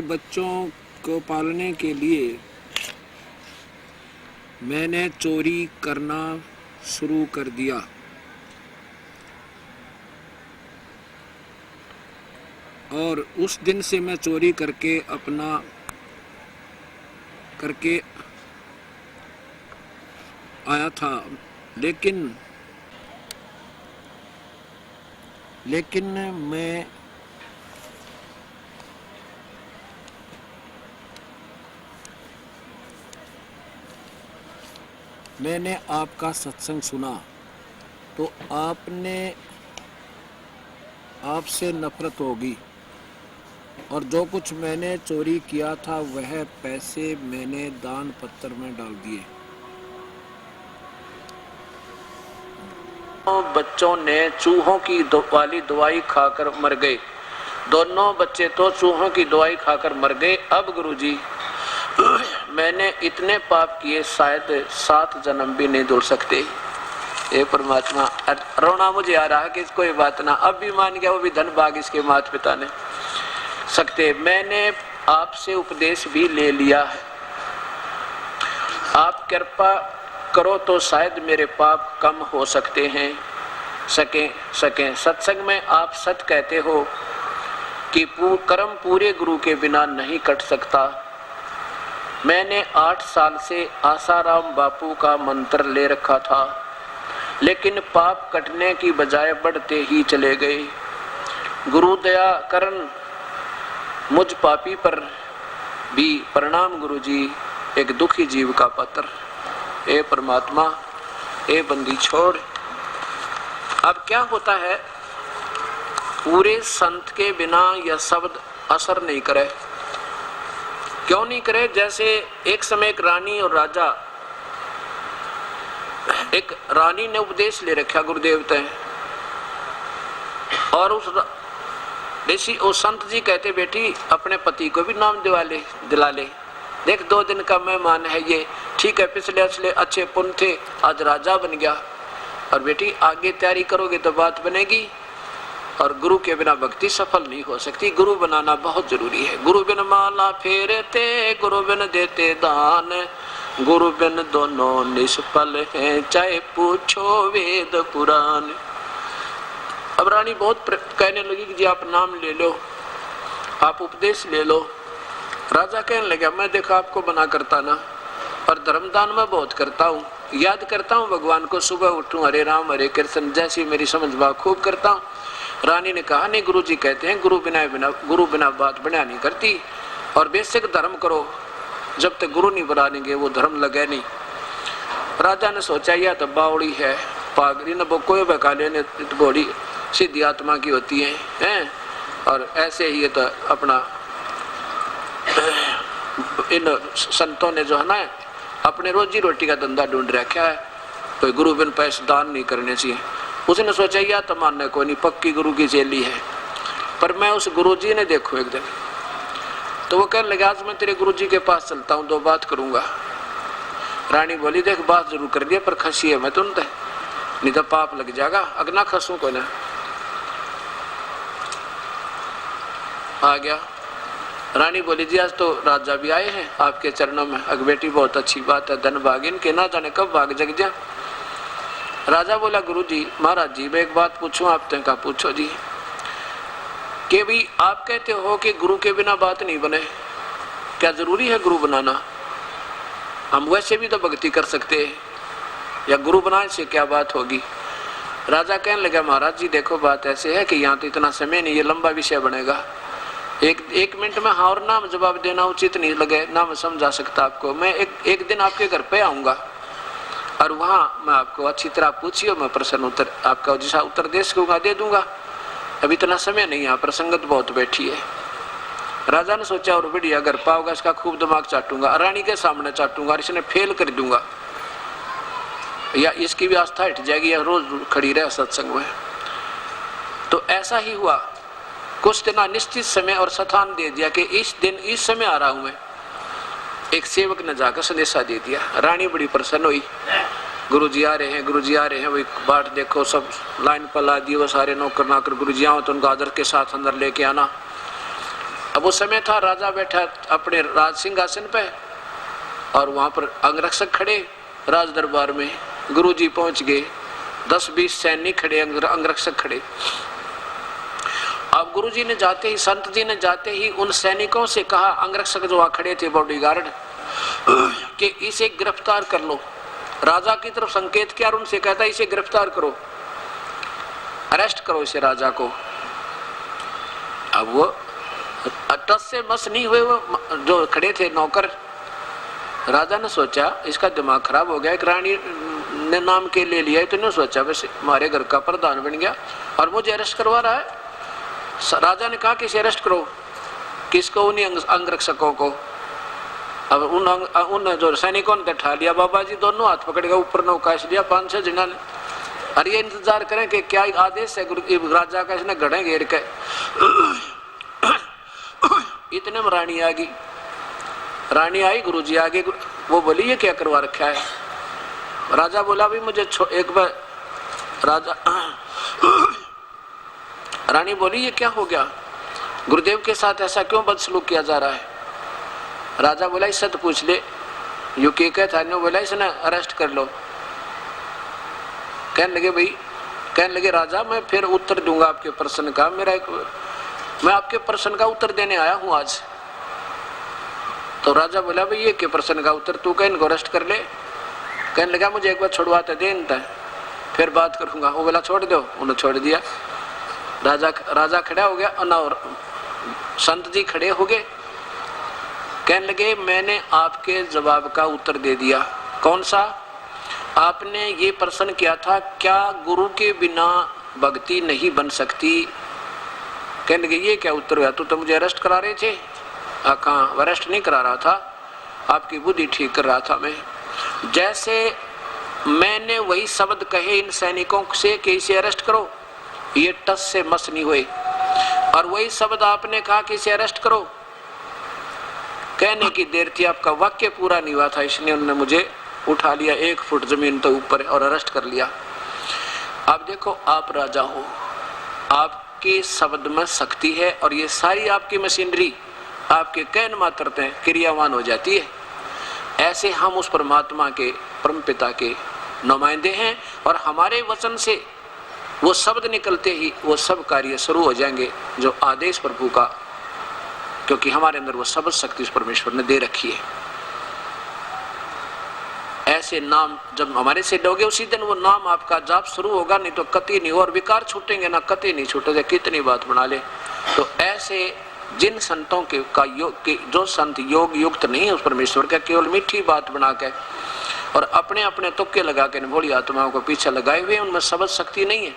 बच्चों को पालने के लिए मैंने चोरी करना शुरू कर दिया। और उस दिन से मैं चोरी करके आया था, लेकिन मैंने आपका सत्संग सुना तो आपसे नफरत होगी, और जो कुछ मैंने चोरी किया था वह पैसे मैंने दान पत्र में डाल दिए। बच्चों ने चूहों की वाली दवाई खाकर मर गए। दोनों बच्चे तो चूहों की दवाई खाकर मर गए। अब गुरुजी मैंने इतने पाप किए शायद 7 जन्म भी नहीं धुल सकते। ये परमात्मा, रोना मुझे आ रहा है कि कोई बात ना, अब भी मान गया, वो भी धन भाग इसके माता पिता ने सकते। मैंने आपसे उपदेश भी ले लिया है, आप कृपा करो तो शायद मेरे पाप कम हो सकते हैं, सके। सत्संग में आप सच कहते हो कि कर्म पूरे गुरु के बिना नहीं कट सकता। मैंने 8 साल से आसाराम बापू का मंत्र ले रखा था, लेकिन पाप कटने की बजाय बढ़ते ही चले गए। गुरु दया करन मुझ पापी पर भी। प्रणाम गुरुजी, एक दुखी जीव का पत्र। ए परमात्मा, ए बंदी छोड़। अब क्या होता है, पूरे संत के बिना यह शब्द असर नहीं करे। क्यों नहीं करे? जैसे एक समय एक रानी और राजा, एक रानी ने उपदेश ले रखा गुरुदेव तय, और उस संत जी कहते बेटी अपने पति को भी नाम दिला ले, देख 2 दिन का मेहमान है ये, ठीक है, पिछले असले अच्छे पुण्य थे, आज राजा बन गया। और बेटी आगे तैयारी करोगे तो बात बनेगी, और गुरु के बिना भक्ति सफल नहीं हो सकती। गुरु बनाना बहुत जरूरी है। गुरु बिन माला फेरते, गुरु बिन देते दान, गुरु बिन दोनों निष्फल हैं, चाहे पूछो वेद पुराण। अब रानी बहुत कहने लगी कि जी आप नाम ले लो, आप उपदेश ले लो। राजा कहने लगा मैं देखो आपको बना करता ना, और धर्मदान में बहुत करता हूँ, याद करता हूँ भगवान को, सुबह उठूं हरे राम हरे कृष्ण, जैसी मेरी समझ बात खूब करता हूँ। रानी ने कहा नहीं, गुरु जी कहते हैं गुरु बिना बात बना नहीं करती, और बेसिक धर्म करो, जब तक गुरु नहीं बनाएंगे वो धर्म लगे नहीं। राजा ने सोचा यह तो बावड़ी है, पागरी न कोई बका लेने, बॉडी सिद्धि आत्मा की होती है, हैं? और ऐसे ही तो अपना इन संतों ने जो है ना अपने रोजी रोटी का धंधा ढूंढ रखा है, कोई गुरु बिन पैसे दान नहीं करने चाहिए। उसने सोचा यह तो मानने को नहीं, पक्की गुरु की चेली है। पर मैं उस गुरु जी ने देखो एक दिन, तो वो कहने लगा आज मैं तेरे गुरु जी के पास चलता हूँ, दो बात करूंगा। रानी बोली देख बात जरूर कर दिया, पर खसी है मैं तुम तो, नहीं तो पाप लग जाएगा। अगना खसू को ना आ गया। रानी बोली जी आज तो राजा भी आए हैं आपके चरणों में। अग बेटी बहुत अच्छी बात है, धन भागिन के ना जाने कब भाग जग जा। राजा बोला गुरु जी महाराज जी मैं एक बात पूछूं आपसे। कहा पूछो जी। कि भी आप कहते हो कि गुरु के बिना बात नहीं बने, क्या जरूरी है गुरु बनाना? हम वैसे भी तो भक्ति कर सकते हैं, या गुरु बनाने से क्या बात होगी? राजा कहने लगा महाराज जी देखो बात ऐसे है कि यहाँ तो इतना समय नहीं, ये लंबा विषय बनेगा। एक मिनट में हाँ और ना जवाब देना उचित नहीं लगे, ना मैं समझा सकता आपको। मैं एक दिन आपके घर पे आऊंगा, और वहाँ मैं आपको अच्छी तरह पूछिए, मैं प्रश्न उत्तर आपका जैसा उत्तर दे सकूंगा दे दूंगा। अभी इतना समय नहीं, यहाँ पर संगत बहुत बैठी है। राजा ने सोचा और बढ़िया घर पाओगा इसका खूब दिमाग चाटूंगा, रानी के सामने चाटूंगा, इसने फेल कर दूंगा, या इसकी भी आस्था हट जाएगी, या रोज खड़ी रहे सत्संग में। तो ऐसा ही हुआ। कुछ दिन निश्चित समय और स्थान दे दिया कि इस दिन इस समय आ रहा हूं मैं। एक सेवक ने जाकर संदेशा दे दिया। रानी बड़ी प्रसन्न हुई, गुरुजी आ रहे हैं, गुरुजी आ रहे हैं। वही बाट देखो सब लाइन पर ला दिए, वो सारे नौकर नाकर गुरुजी आओ तो उनको आदर के साथ अंदर लेके आना। अब वो समय था, राजा बैठा अपने राज सिंहासन पे, और वहां पर अंगरक्षक खड़े राज दरबार में। गुरुजी पहुंच गए, 10-20 सैनिक खड़े, अंगरक्षक खड़े। अब गुरुजी ने जाते ही, संत जी ने जाते ही उन सैनिकों से कहा, अंगरक्षक जो वहां खड़े थे बॉडीगार्ड, कि इसे गिरफ्तार कर लो। राजा की तरफ संकेत किया और उनसे कहता इसे गिरफ्तार करो, अरेस्ट करो इसे राजा को। अब वो टस से मस नहीं हुए, वो जो खड़े थे नौकर। राजा ने सोचा इसका दिमाग खराब हो गया, एक रानी ने नाम के ले लिया, तो नहीं सोचा वैसे हमारे घर का प्रधान बन गया और मुझे अरेस्ट करवा रहा है। राजा ने कहा कि इसे अरेस्ट करो। किसको? उन्हीं अंगरक्षकों को। अब उन जो सैनिकों ने बैठा लिया, बाबा जी दोनों हाथ पकड़ के ऊपर नौकाश लिया 5-6 जिन्हों ने। अरे ये इंतजार करें कि क्या आदेश है राजा का, इसने गढ़े घेर के। इतने में रानी आ गई। रानी आई, गुरुजी आगे, वो बोली ये क्या करवा रखा है? राजा बोला भी मुझे एक बार। रानी बोली ये क्या हो गया, गुरुदेव के साथ ऐसा क्यों बदसलूक किया जा रहा है? राजा बोला इससे तो पूछ ले, यू के था। बोला इसने अरेस्ट कर लो। कहने लगे राजा मैं फिर उत्तर दूंगा आपके प्रश्न का। मैं आपके प्रश्न का उत्तर देने आया हूं आज। तो राजा बोला भाई ये के प्रश्न का उत्तर? तू कह इनको अरेस्ट कर ले। कहने लगा मुझे एक बार छुड़वाते दे इनता, फिर बात करूंगा। वो बोला छोड़ दो, उन्होंने छोड़ दिया। राजा खड़ा हो गया और संत जी खड़े हो गए। कहने लगे मैंने आपके जवाब का उत्तर दे दिया। कौन सा? आपने ये प्रश्न किया था क्या गुरु के बिना भक्ति नहीं बन सकती? कहने लगे ये क्या उत्तर हुआ? तो मुझे अरेस्ट करा रहे थे। कहाँ? अरेस्ट नहीं करा रहा था, आपकी बुद्धि ठीक कर रहा था मैं। जैसे मैंने वही शब्द कहे इन सैनिकों से कि इसे अरेस्ट करो, ये टस से मस नहीं हुए। और वही शब्द आपने कहा कि इसे अरेस्ट करो, कहने की देर थी, आपका वाक्य पूरा नहीं हुआ था, इसने उन्होंने मुझे उठा लिया 1 फुट जमीन तो ऊपर और अरेस्ट कर लिया। अब देखो, आप राजा हो, आपके शब्द में शक्ति है और ये सारी आपकी मशीनरी आपके कहन मात्र से क्रियावान हो जाती है। ऐसे हम उस परमात्मा के, परमपिता के नुमाइंदे हैं और हमारे वचन से वो शब्द निकलते ही वो सब कार्य शुरू हो जाएंगे जो आदेश प्रभु का, क्योंकि हमारे अंदर वो शब्द शक्ति उस परमेश्वर ने दे रखी है। ऐसे नाम जब हमारे से लोगे उसी दिन वो नाम आपका जाप शुरू होगा, नहीं तो कति नहीं हो, और विकार छूटेंगे ना, कति नहीं छूटेगा, कितनी बात बना ले। तो ऐसे जिन संतों के का योग के, जो संत योग युक्त नहीं है उस परमेश्वर का, केवल मीठी बात बना के और अपने अपने तुक्के लगा के भोली आत्माओं को पीछे लगाए हुए, उनमें शब्द शक्ति नहीं है,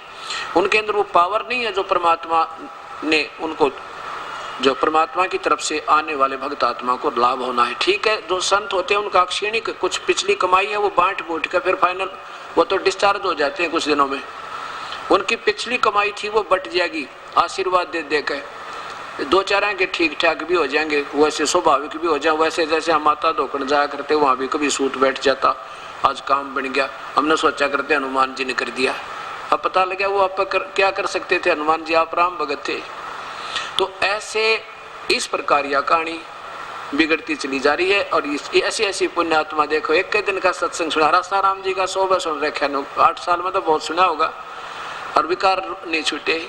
उनके अंदर वो पावर नहीं है जो परमात्मा ने उनको, जो परमात्मा की तरफ से आने वाले भक्त आत्मा को लाभ होना है। ठीक है, जो संत होते हैं उनका क्षणिक कुछ पिछली कमाई है वो बांट बूट कर फिर फाइनल वो तो डिस्चार्ज हो जाते हैं कुछ दिनों में, उनकी पिछली कमाई थी वो बट जाएगी आशीर्वाद दे दे के, 2-4 के ठीक ठाक भी हो जाएंगे, वैसे स्वाभाविक भी हो जाए। वैसे जैसे हम माता धोकन जाया करते वहाँ भी कभी सूत बैठ जाता, आज काम बन गया, हमने सोचा करते हनुमान जी ने कर दिया, अब पता लगा वो आप क्या कर सकते थे, हनुमान जी आप राम भगत थे। तो ऐसे इस प्रकार यह कहानी बिगड़ती चली जा रही है। और ऐसी ऐसी पुण्यात्मा देखो, एक के दिन का सत्संग सुना, रासाराम जी का 100 बार सुन रखे, 8 साल में तो बहुत सुना होगा, और विकार नहीं छूटे।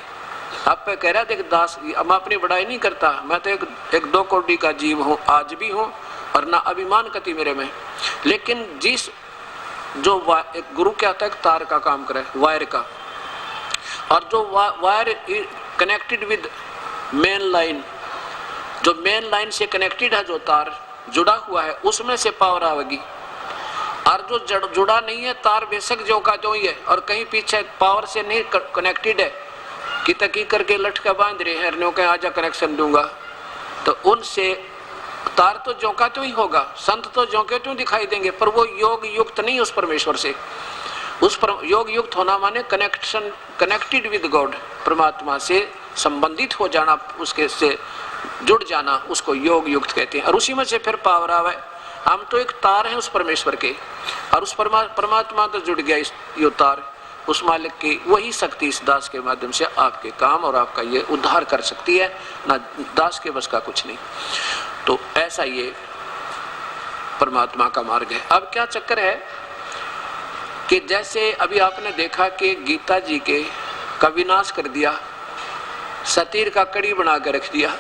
आप पे कह रहा देख दास, मैं अपनी बड़ाई नहीं करता, मैं तो एक 2 करोड़ का जीव हूँ, आज भी हूँ, और ना अभिमान कति मेरे में। लेकिन जिस जो एक गुरु क्या होता है, तार का काम करे, वायर का, और जो wire connected with main line, जो मेन लाइन से कनेक्टेड है, जो तार जुड़ा हुआ है, उसमें से पावर आवेगी। और जो जुड़ा नहीं है, तार बेशक जो का जो ही है और कहीं पीछे पावर से नहीं कनेक्टेड है, कि तकी करके लटका बांध रहे हैं, न्यों के आजा कनेक्शन दूंगा, तो उनसे तार तो जो का तो ही होगा, संत तो जो के तो दिखाई देंगे, पर वो योग युक्त नहीं उस परमेश्वर से। उस पर योग युक्त होना माने कनेक्शन, कनेक्टेड विद गॉड, परमात्मा से संबंधित हो जाना, उसके से जुड़ जाना, उसको योग युक्त कहते हैं। और उसी में से फिर पावर आवे। हम तो एक तार हैं उस परमेश्वर के, और उस परमात्मा तो जुड़ गया ये तार, उस मालिक की वही शक्ति इस दास के माध्यम से आपके काम और आपका ये उद्धार कर सकती है, ना दास के बस का कुछ नहीं। तो ऐसा ये परमात्मा का मार्ग है। अब क्या चक्कर है कि जैसे अभी आपने देखा कि गीता जी के का विनाश कर दिया, सतीर का कड़ी बना कर रख दिया।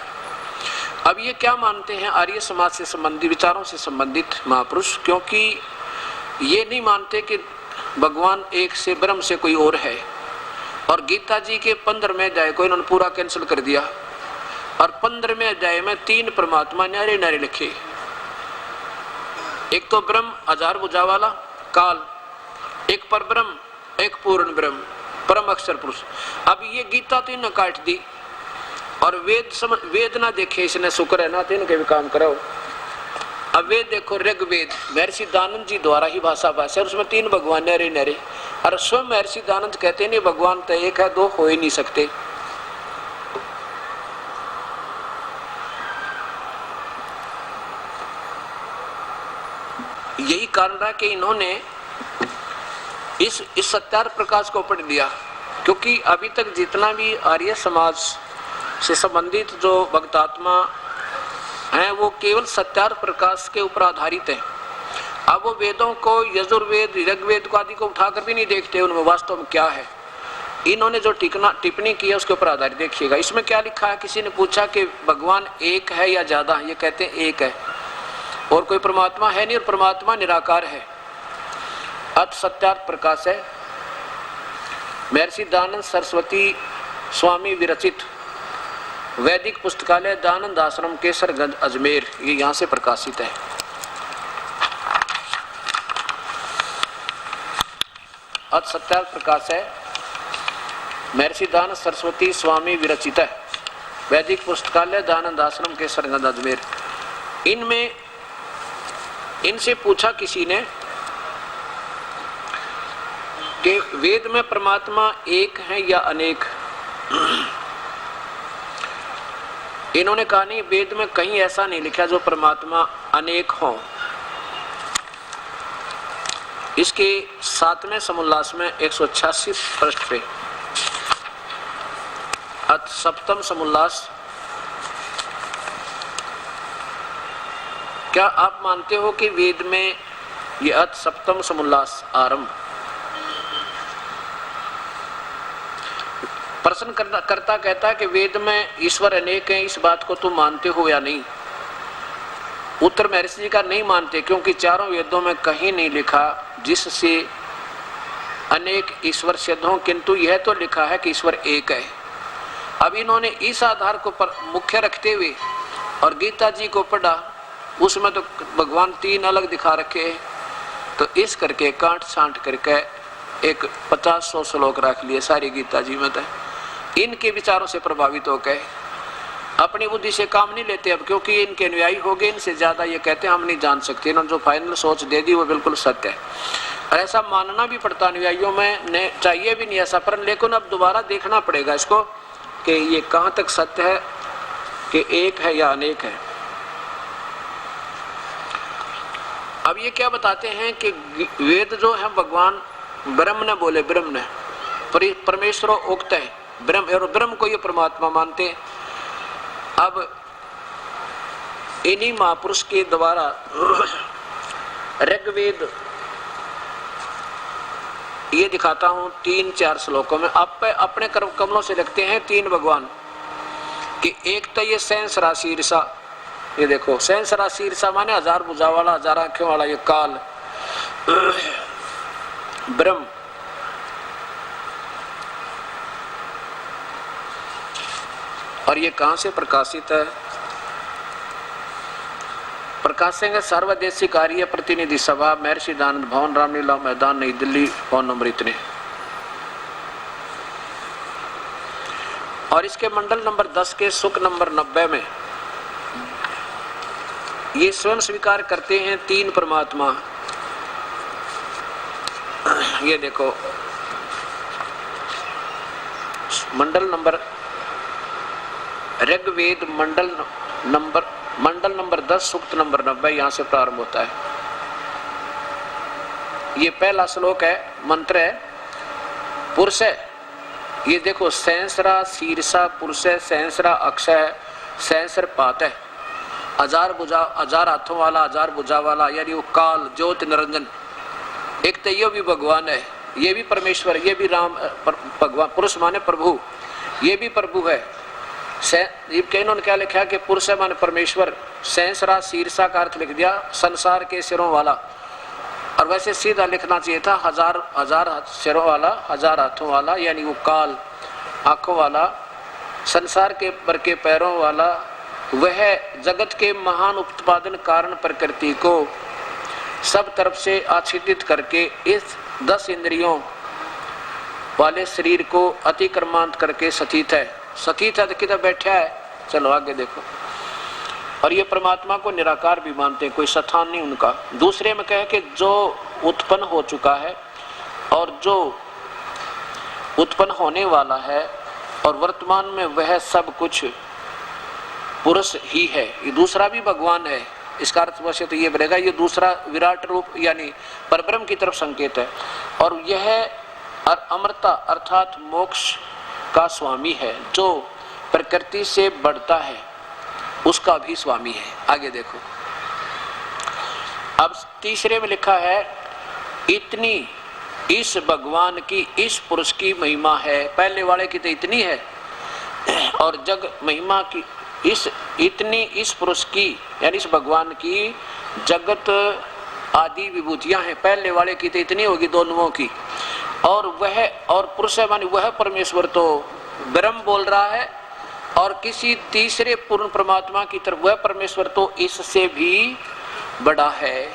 अब ये क्या मानते हैं आर्य समाज से संबंधित, विचारों से संबंधित महापुरुष, क्योंकि ये नहीं मानते कि भगवान एक से ब्रह्म से कोई और है। और गीता जी के 15वें अध्याय को इन्होंने पूरा कैंसिल कर दिया, और 15वें अध्याय में 3 परमात्मा न्यारे न्यारे लिखे। एक तो ब्रह्म 1000 भुजा वाला काल, एक पर ब्रह्म, एक पूर्ण ब्रह्म, परम अक्षर पुरुष। अब ये गीता तो इन्हें काट दी, और वेद ना देखे इसने, शुक्र है ना, तो इनके भी काम कराओ। अब वेद देखो, ऋग्वेद महर्षि दानंद जी द्वारा ही भाषा भाषा, और उसमें 3 भगवान न्यारे न्यारे, और स्वयं महर्षि दानंद कहते नहीं भगवान तो एक है, 2 हो ही नहीं सकते। यही कारण रहा कि इन्होंने इस सत्यार्थ प्रकाश को पढ़ लिया, क्योंकि अभी तक जितना भी आर्य समाज से संबंधित जो भक्तात्मा हैं वो केवल सत्यार्थ प्रकाश के ऊपर आधारित है। अब वो वेदों को, यजुर्वेद ऋग्वेद को आदि को उठाकर भी नहीं देखते उनमें वास्तव में क्या है। इन्होंने जो टिप्पणी की है उसके ऊपर आधारित देखिएगा। इसमें क्या लिखा है, किसी ने पूछा कि भगवान एक है या ज्यादा, ये कहते हैं एक है और कोई परमात्मा है नहीं, और परमात्मा निराकार है। अत सत्यार्थ प्रकाश है, महर्षि दानंद सरस्वती स्वामी विरचित वैदिक पुस्तकालय दानंद आश्रम केसरगंज अजमेर, ये यहाँ से प्रकाशित है। अत सत्यार्थ प्रकाश है, महर्षि दानंद सरस्वती स्वामी विरचित है, वैदिक पुस्तकालय दानंद आश्रम केसरगंज अजमेर। इनमें इनसे पूछा किसी ने कि वेद में परमात्मा एक है या अनेक। इन्होंने कहा नहीं, वेद में कहीं ऐसा नहीं लिखा जो परमात्मा अनेक हो। इसके 7वें समोल्लास में 186 पृष्ठ पे अथ सप्तम समोल्लास, क्या आप मानते हो कि वेद में ये अथ सप्तम समोल्लास आरंभ? प्रश्न करता कहता है कि वेद में ईश्वर अनेक हैं, इस बात को तुम मानते हो या नहीं? उत्तर महर्षि जी का नहीं मानते, क्योंकि चारों वेदों में कहीं नहीं लिखा जिससे अनेक ईश्वर सिद्ध हों, किंतु यह तो लिखा है कि ईश्वर एक है। अब इन्होंने इस आधार को मुख्य रखते हुए और गीता जी को पढ़ा, उसमें तो भगवान 3 अलग दिखा रखे हैं, तो इस करके काट छांट करके एक 50-100 श्लोक रख लिए सारी गीता जी में। तो इनके विचारों से प्रभावित होकर अपनी बुद्धि से काम नहीं लेते अब, क्योंकि इनके अनुयायी हो गए, इनसे ज्यादा ये कहते हैं हम नहीं जान सकते। इन्होंने जो फाइनल सोच दे दी वो बिल्कुल सत्य है, और ऐसा मानना भी पड़ता अनुयायियों में, चाहिए भी नहीं ऐसा, पर लेकिन अब दोबारा देखना पड़ेगा इसको कि ये कहाँ तक सत्य है कि एक है या अनेक है। अब ये क्या बताते हैं कि वेद जो है भगवान ब्रह्म ने बोले, ब्रह्म ने परमेश्वर उक्त है, ब्रह्म और ब्रह्म को ये परमात्मा मानते हैं। अब इन्हीं महापुरुष के द्वारा ऋग्वेद ये दिखाता हूं 3-4 श्लोकों में, आप अपने कमलों से लिखते हैं 3 भगवान कि एक तो ये सहस्रा शीर्षा, ये देखो सहस्रा शीर्षा माने 1000 भुजा वाला, 1000 आंखों वाला, ये काल ब्रह्म। और ये कहां से प्रकाशित है? प्रकाशेंगे सर्वदेशी कार्य प्रतिनिधि सभा, महर्षि दानंद भवन, रामलीला मैदान, नई दिल्ली, फोन नंबर इतने। और इसके मंडल नंबर 10 के सुख नंबर 90 में ये स्वयं स्वीकार करते हैं 3 परमात्मा। ये देखो मंडल नंबर ऋग्वेद मंडल नंबर 10 सूक्त नंबर 90 यहां से प्रारंभ होता है। ये पहला श्लोक है, मंत्र है, पुरुष है। ये देखो सहस्रा शीर्षा पुरुष है, सहस्रा अक्षय है, सहस्र पात है, 1000 भुजा, 1000 हाथों वाला, 1000 भुजा वाला, यानी वो काल ज्योति निरंजन। एक तो ये भी भगवान है, ये भी परमेश्वर, ये भी राम भगवान, पुरुष माने प्रभु, ये भी प्रभु है। इन्होंने क्या लिखा कि पुरुष माने परमेश्वर, सहस्रा शीर्षा का अर्थ लिख दिया संसार के सिरों वाला, और वैसे सीधा लिखना चाहिए था 1000 सिरों वाला, 1000 हाथों वाला, यानी वो काल आंखों वाला, संसार के पर के पैरों वाला, वह जगत के महान उत्पादन कारण प्रकृति को सब तरफ से आच्छादित करके इस 10 इंद्रियों वाले शरीर को अतिक्रमांत करके स्थित है। स्थित है तो किधर बैठा है? चलो आगे देखो। और ये परमात्मा को निराकार भी मानते हैं, कोई स्थान नहीं उनका। दूसरे में कहे कि जो उत्पन्न हो चुका है और जो उत्पन्न होने वाला है और वर्तमान में वह सब कुछ पुरुष ही है। ये दूसरा भी भगवान है, इसका अर्थ वैसे तो ये बनेगा ये दूसरा विराट रूप यानी परब्रह्म की तरफ संकेत है। और यह अमरता अर्थात मोक्ष का स्वामी है, जो प्रकृति से बढ़ता है उसका भी स्वामी है। आगे देखो, अब तीसरे में लिखा है इतनी इस भगवान की, इस पुरुष की महिमा है। पहले वाले की तो इतनी है, और जग महिमा की इतनी इस पुरुष की यानी इस भगवान की जगत आदि विभूतियां हैं। पहले वाले की तो इतनी होगी दोनों की, और वह और पुरुष है मानी वह परमेश्वर तो ब्रह्म बोल रहा है, और किसी तीसरे पूर्ण परमात्मा की तरफ वह परमेश्वर तो इससे भी बड़ा है।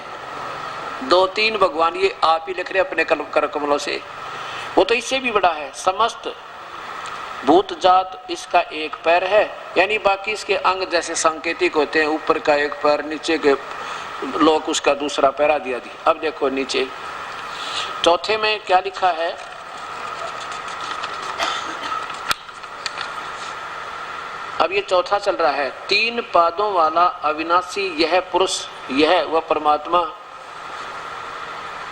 2-3 भगवान ये आप ही लिख रहे अपने कर कमलों से, वो तो इससे भी बड़ा है। समस्त भूत जात इसका एक पैर है, यानी बाकी इसके अंग जैसे सांकेतिक होते हैं, ऊपर का एक पैर, नीचे के लोग उसका दूसरा पैरा दिया दी। अब देखो नीचे चौथे में क्या लिखा है, अब ये चौथा चल रहा है, 3 पादों वाला अविनाशी यह पुरुष, यह वह परमात्मा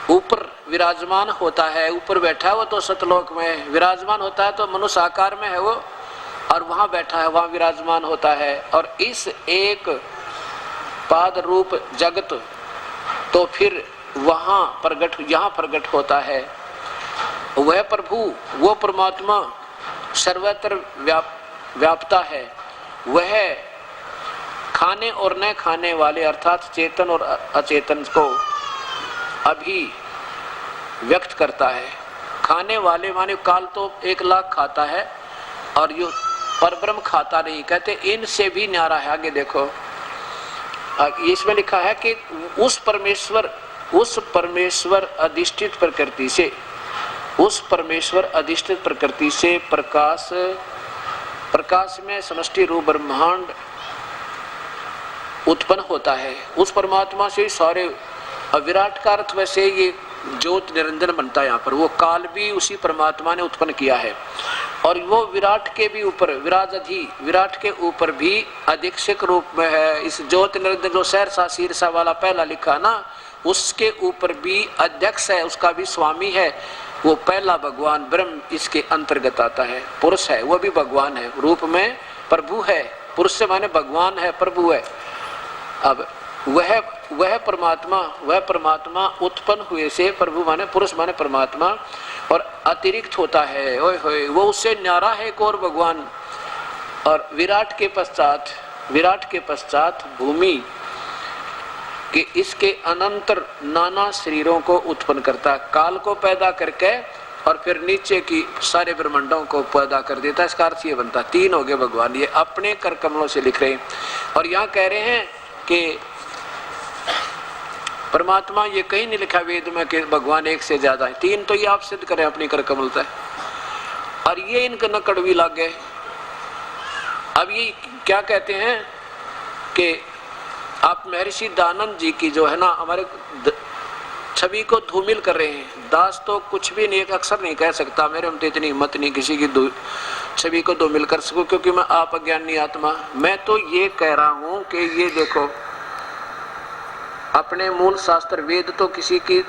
ऊपर विराजमान होता है, ऊपर बैठा है वो तो सतलोक में विराजमान होता है, तो मनुष्य आकार में है वो, और वहां बैठा है, वहां विराजमान होता है। और इस एक पाद रूप जगत तो फिर वहां प्रगट, यहां प्रगट होता है। वह प्रभु, वो परमात्मा सर्वत्र व्यापता है। वह खाने और न खाने वाले अर्थात चेतन और अचेतन को अभी व्यक्त करता है। खाने वाले माने काल तो 1 लाख खाता है और यो परब्रह्म खाता नहीं, कहते इनसे भी न्यारा है। आगे देखो, इसमें लिखा है कि उस परमेश्वर अधिष्ठित प्रकृति से, उस परमेश्वर अधिष्ठित प्रकृति से प्रकाश में समष्टि रूप ब्रह्मांड उत्पन्न होता है। उस परमात्मा से सारे विराट का अर्थ वैसे ये ज्योत निरंजन बनता है। यहाँ पर वो काल भी उसी परमात्मा ने उत्पन्न किया है, और वो विराट के भी ऊपर विराट के ऊपर भी अधीक्षक रूप में है। इस ज्योत निरंजन जो सहरसा शीरसा वाला पहला लिखा ना, उसके ऊपर भी अध्यक्ष है, उसका भी स्वामी है। वो पहला भगवान ब्रह्म इसके अंतर्गत आता है। पुरुष है, वो भी भगवान है, रूप में प्रभु है। पुरुष से माने भगवान है, प्रभु है। अब वह परमात्मा उत्पन्न हुए से, प्रभु माने पुरुष माने परमात्मा, और अतिरिक्त होता है। ओए होए, वो उससे न्यारा है एक और भगवान। और विराट के पश्चात भूमि कि इसके अनंतर नाना शरीरों को उत्पन्न करता, काल को पैदा करके और फिर नीचे की सारे ब्रह्मांडों को पैदा कर देता। इसका अर्थ ये बनता, 3 हो गए भगवान। ये अपने कर कमलों से लिख रहे हैं, और यहाँ कह रहे हैं कि परमात्मा, ये कहीं नहीं लिखा वेद में कि भगवान 1 से ज्यादा है। 3 तो ये आप सिद्ध करें अपनी कर कमलता है, और ये इनके न कड़वी लग गए। अब ये क्या कहते हैं कि आप महर्षि दानंद जी की जो है ना, हमारे छवि को धूमिल कर रहे हैं। दास तो कुछ भी नहीं, एक अक्षर नहीं कह सकता। मेरे हम तो इतनी हिम्मत नहीं किसी की छवि को धूमिल कर सकूं, क्योंकि मैं आप अज्ञानी आत्मा। मैं तो ये कह रहा हूं कि ये देखो, अपने मूल शास्त्र वेद तो किसी की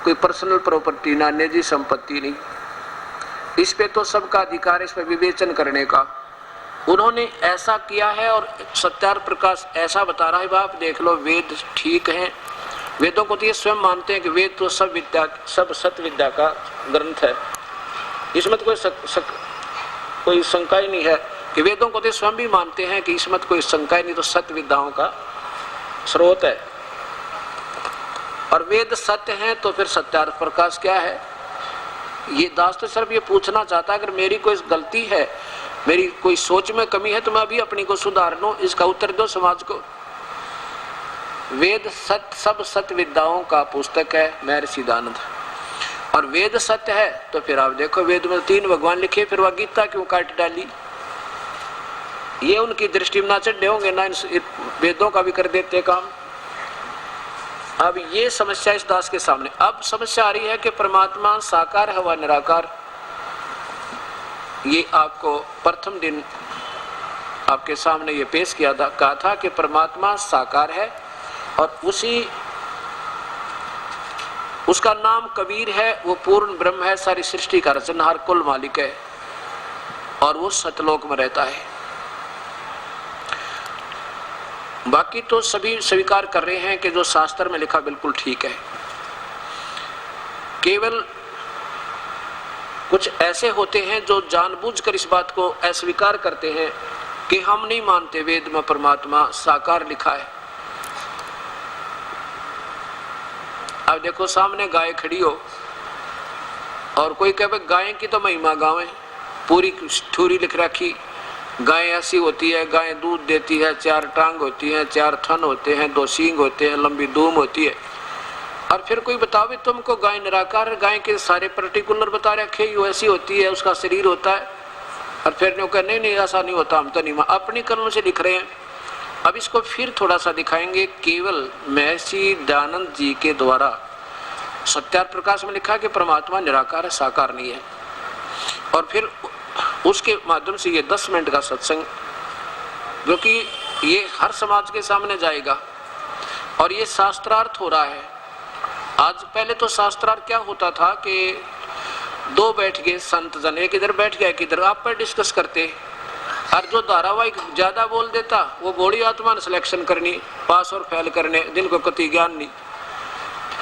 कोई पर्सनल प्रॉपर्टी ना, निजी संपत्ति नहीं। इस पे तो सबका अधिकार, इस पे विवेचन करने का। उन्होंने ऐसा किया है, और सत्यार प्रकाश ऐसा बता रहा है, आप देख लो वेद ठीक हैं। वेदों को तो ये स्वयं मानते हैं कि वेद तो सब सत्य विद्या का ग्रंथ है। इसमें तो कोई शंका ही नहीं है कि वेदों को तो स्वयं भी मानते हैं कि इसमें कोई शंका ही नहीं, तो सत्य विद्याओं का स्रोत है। और वेद सत्य हैं तो फिर सत्यार्थ प्रकाश क्या है? ये दास तो सिर्फ ये पूछना चाहता है, अगर मेरी कोई गलती है, मेरी कोई सोच में कमी है, तो मैं अभी अपनी को सुधार लूं। इसका उत्तर दो समाज को। वेद सत्य, सब सत्य विद्याओं का पुस्तक है महर्षि दानंद। और वेद सत्य है तो फिर आप देखो, वेद में 3 भगवान लिखे, फिर वह गीता क्यों काट डाली? ये उनकी दृष्टि में ना चढ़े होंगे ना, वेदों का भी कर देते काम। अब ये समस्या इस दास के सामने। अब समस्या आ रही है कि परमात्मा साकार है व निराकार। ये आपको प्रथम दिन आपके सामने ये पेश किया था, कहा था कि परमात्मा साकार है और उसका नाम कबीर है, वो पूर्ण ब्रह्म है, सारी सृष्टि का रचनहार कुल मालिक है, और वो सतलोक में रहता है। बाकी तो सभी स्वीकार कर रहे हैं कि जो शास्त्र में लिखा बिल्कुल ठीक है। केवल कुछ ऐसे होते हैं जो जानबूझकर इस बात को अस्वीकार करते हैं कि हम नहीं मानते वेद में परमात्मा साकार लिखा है। अब देखो, सामने गाय खड़ी हो और कोई कहे गाय की तो महिमा गावे, पूरी ठूरी लिख रखी, गाय ऐसी होती है, गाय दूध देती है, 4 टांग होती है, 4 थन होते हैं, 2 सींग होते हैं, लंबी दूम होती है। और फिर कोई बतावे तुमको गाय निराकार, गाय के सारे पर्टिकुलर बता रखे, ये ऐसी होती है, उसका शरीर होता है, और फिर नहीं ऐसा नहीं होता, हम तो नहीं, अपनी कर्म से लिख रहे हैं। अब इसको फिर थोड़ा सा दिखाएंगे। केवल महर्षि दयानंद जी के द्वारा सत्यार्थ प्रकाश में लिखा कि परमात्मा निराकार है, साकार नहीं है। और फिर उसके माध्यम से ये 10 मिनट का सत्संग क्योंकि ये हर समाज के सामने जाएगा और ये शास्त्रार्थ हो रहा है। आज पहले तो शास्त्रार्थ क्या होता था कि दो बैठ गए संत जन, एक इधर बैठ गया एक इधर, आप पर डिस्कस करते, और जो धारावाहिक ज्यादा बोल देता वो बॉडी आत्मा ने सिलेक्शन करनी, पास और फेल करने, जिनको कति ज्ञान नहीं।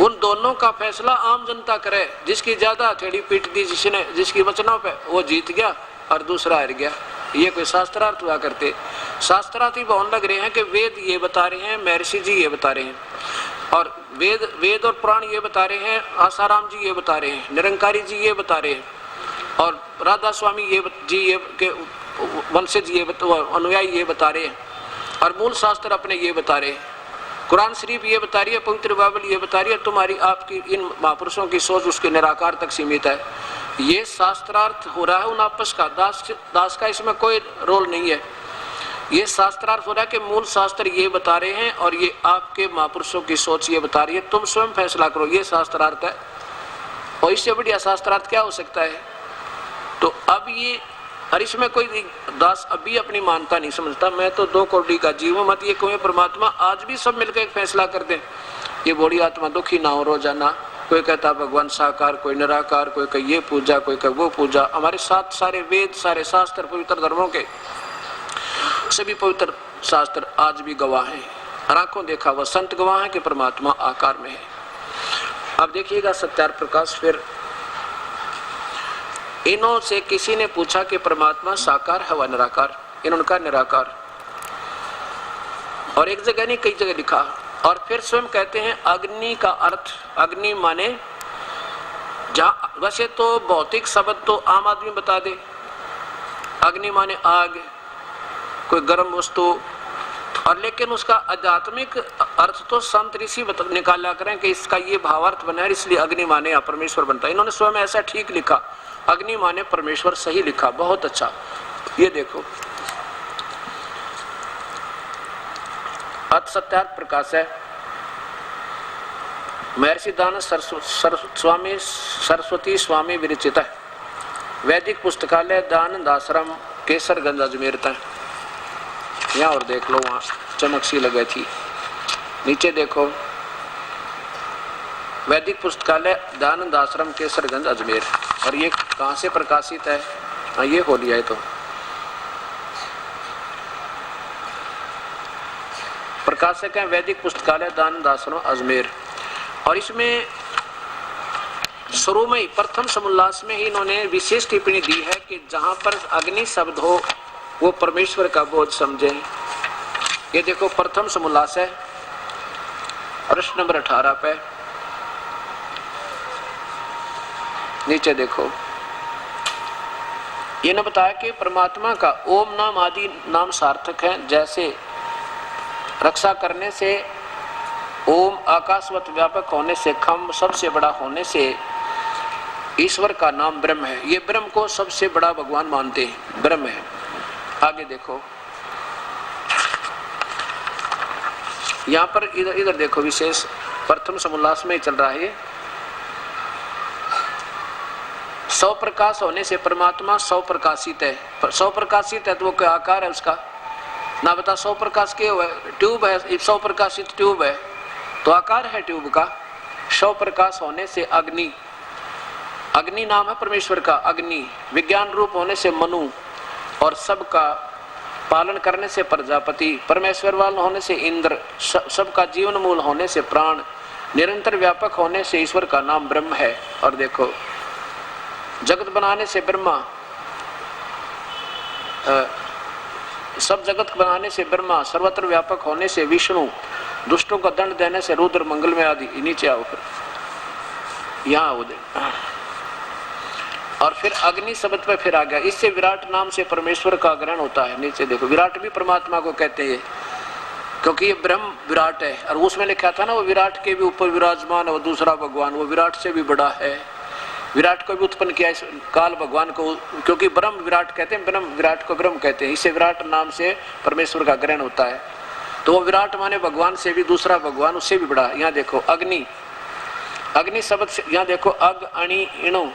उन दोनों का फैसला आम जनता करे, जिसकी ज्यादा हथेली पीट दी जिसने, जिसकी वचनों पे, वो जीत गया और दूसरा हार गया। ये कोई शास्त्रार्थ हुआ करते। शास्त्रार्थ ही बहुत लग रहे हैं कि वेद ये बता रहे हैं, महर्षि जी ये बता रहे हैं, और वेद और पुराण ये बता रहे हैं, आसाराम जी ये बता रहे हैं, निरंकारी जी ये बता रहे हैं, और राधा स्वामी ये के वंशज ये अनुयायी ये बता रहे हैं, और मूल शास्त्र अपने ये बता रहे हैं। कुरान शरीफ ये बता रही है, पवित्र बाइबल ये बता रही है, तुम्हारी आपकी इन महापुरुषों की सोच उसके निराकार तक सीमित है। ये शास्त्रार्थ हो रहा है उन आपस का, दास का इसमें कोई रोल नहीं है। ये शास्त्रार्थ हो रहा है कि मूल शास्त्र ये बता रहे हैं और ये आपके महापुरुषों की सोच ये बता रही है, तुम स्वयं फैसला करो। ये शास्त्रार्थ है, और इससे बढ़िया शास्त्रार्थ क्या हो सकता है। तो अब ये, और इसमें कोई दास अभी अपनी मानता नहीं समझता, मैं तो 2 करोड़ का जीव हूं, मत ये कहूँ परमात्मा आज भी सब मिलकर एक फैसला कर दें, ये बॉडी आत्मा दुखी ना हो रोजाना। कोई कहता भगवान साकार, कोई निराकार, कोई कहे ये पूजा, कोई कहे वो पूजा। हमारे साथ सारे वेद, सारे शास्त्र, पवित्र धर्मों के सभी पवित्र शास्त्र आज भी गवाह हैं, आंखों देखा वह संत गवाह है कि परमात्मा आकार में है। अब देखिएगा सत्यार्थ प्रकाश, फिर इन्हों से किसी ने पूछा कि परमात्मा साकार है व निराकार, इन्होंने कहा निराकार, और एक जगह नहीं कई जगह लिखा। और फिर स्वयं कहते हैं अग्नि का अर्थ, अग्नि माने जहाँ, वैसे तो भौतिक शब्द तो आम आदमी बता दे, अग्नि माने आग, कोई गर्म वस्तु, और लेकिन उसका आध्यात्मिक अर्थ तो संत ऋषि निकाला करें कि इसका ये भावार्थ बना है, इसलिए अग्नि माने परमेश्वर बनता है। इन्होंने स्वयं ऐसा ठीक लिखा, अग्नि माने परमेश्वर, सही लिखा, बहुत अच्छा। ये देखो सत्यार्थ प्रकाश है, महर्षि दान सरस्वती स्वामी विरचित है, वैदिक पुस्तकालय दानंद आश्रम केसरगंज अजमेर है। यहाँ और देख लो, वहाँ चमक सी लगी थी, नीचे देखो वैदिक पुस्तकालय दानंद आश्रम केसरगंज अजमेर। और ये कहाँ से प्रकाशित है, हाँ ये हो लिया है। तो प्रकाशक है वैदिक पुस्तकालय दानंद आश्रम अजमेर। और इसमें शुरू में ही प्रथम समुल्लास में ही इन्होंने विशेष टिप्पणी दी है कि जहां पर अग्नि शब्द हो वो परमेश्वर का बोझ समझे। ये देखो प्रथम समुल्लास है, प्रश्न नंबर 18 पे नीचे देखो, ये न बताया कि परमात्मा का ओम नाम आदि नाम सार्थक है। जैसे रक्षा करने से, ओम आकाशवत व्यापक होने से, खम सबसे बड़ा होने से ईश्वर का नाम ब्रह्म है। ये ब्रह्म को सबसे बड़ा भगवान मानते हैं, ब्रह्म है। आगे देखो, यहाँ पर इधर देखो, विशेष प्रथम समुल्लास में ही चल रहा है ये। 100 प्रकाश होने से परमात्मा 100 प्रकाशित है। 100 प्रकाशित है तो वो क्या आकार है उसका ना बता। 100 प्रकाश के हुए ट्यूब है, 100 प्रकाशित ट्यूब है तो आकार है ट्यूब का। 100 प्रकाश होने से अग्नि, अग्नि नाम है परमेश्वर का, अग्नि विज्ञान रूप होने से मनु, और सबका पालन करने से प्रजापति, परमेश्वर वाला होने से इंद्र, सबका जीवन मूल होने से प्राण, निरंतर व्यापक होने से ईश्वर का नाम ब्रह्म है। और देखो जगत बनाने से ब्रह्मा, सब जगत बनाने से ब्रह्मा, सर्वत्र व्यापक होने से विष्णु, दुष्टों का दंड देने से रुद्र, मंगल में आदि। नीचे आओ फिर यहाँ आओ दे। और फिर अग्नि शब्द पे फिर आ गया, इससे विराट नाम से परमेश्वर का ग्रहण होता है। नीचे देखो, विराट भी परमात्मा को कहते हैं क्योंकि ये ब्रह्म विराट है। और उसमें लिखा था ना, वो विराट के भी ऊपर विराजमान है, वो दूसरा भगवान, वो विराट से भी बड़ा है। विराट को भी उत्पन्न किया इस काल भगवान को, क्योंकि ब्रह्म विराट कहते हैं, ब्रह्म विराट को ब्रह्म कहते हैं। इससे विराट नाम से परमेश्वर का ग्रहण होता है। तो वो विराट माने भगवान से भी दूसरा भगवान, उससे भी बड़ा। यहाँ देखो अग्नि, अग्नि शब्द से यहाँ देखो अग अणि इणु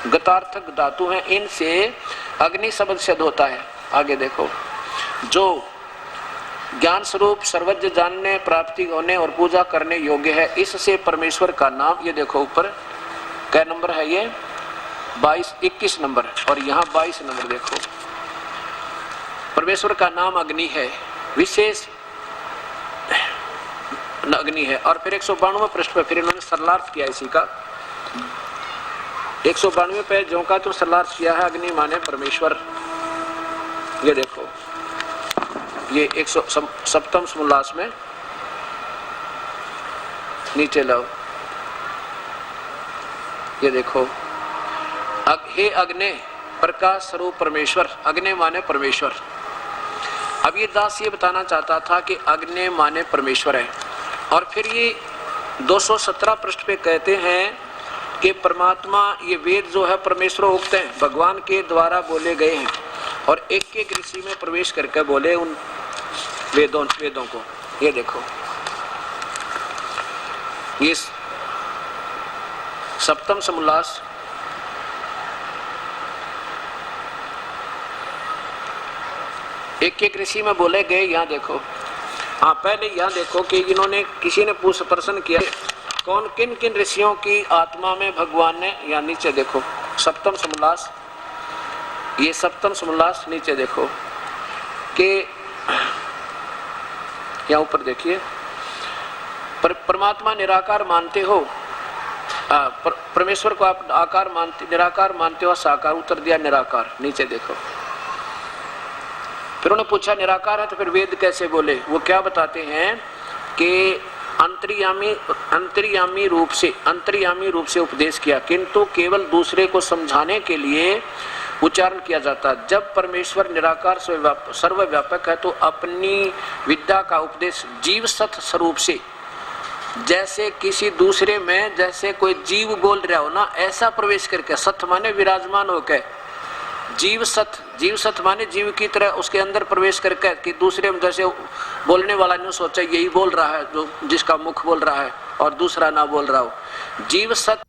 गतार्थक धातु है, इनसे अग्नि शब्द सिद्ध होता है। आगे देखो, जो ज्ञान स्वरूप सर्वज्ञ जानने प्राप्ति होने और पूजा करने योग्य है। इससे परमेश्वर का नाम, ये देखो ऊपर क्या नंबर है, ये 21 नंबर, और यहाँ 22 नंबर देखो, परमेश्वर का नाम अग्नि है, विशेष अग्नि है। और फिर 192 पृष्ठ पर फिर इन्होंने सरलार्थ किया इसी का, 192 पे जो का तो सरलार्थ किया है, अग्नि माने परमेश्वर। ये देखो ये 107 समोल्लास में नीचे लाओ, ये देखो हे अग्नि प्रकाश स्वरूप परमेश्वर, अग्नि माने परमेश्वर। अब ये दास ये बताना चाहता था कि अग्नि माने परमेश्वर है। और फिर ये 217 पृष्ठ पे कहते हैं कि परमात्मा, ये वेद जो है परमेश्वर उक्त हैं, भगवान के द्वारा बोले गए हैं, और एक एक ऋषि में प्रवेश करके बोले उन वेदों को। ये देखो ये 7वां समोल्लास, एक एक ऋषि में बोले गए। यहाँ देखो, हाँ पहले यहाँ देखो कि इन्होंने, किसी ने प्रश्न किया कौन किन किन ऋषियों की आत्मा में भगवान ने, यहाँ नीचे देखो 7वां समोल्लास, ये 7वां समोल्लास नीचे देखो कि यहाँ ऊपर देखिए, परमात्मा निराकार मानते हो, परमेश्वर को आप आकार मानते, निराकार मानते हो साकार, उत्तर दिया निराकार। नीचे देखो फिर उन्होंने पूछा निराकार है तो फिर वेद कैसे बोले? वो क्या बताते हैं कि अंतर्यामी रूप से उपदेश किया, किंतु केवल दूसरे को समझाने के लिए उच्चारण किया जाता। जब परमेश्वर निराकार सर्वव्यापक है तो अपनी विद्या का उपदेश जीव सत स्वरूप से, जैसे किसी दूसरे में जैसे कोई जीव बोल रहा हो ना, ऐसा प्रवेश करके, सत माने विराजमान होकर, जीव सत माने जीव की तरह उसके अंदर प्रवेश करके, कि दूसरे में जैसे बोलने वाला ने सोचा यही बोल रहा है जो जिसका मुख बोल रहा है और दूसरा ना बोल रहा हो, जीव सत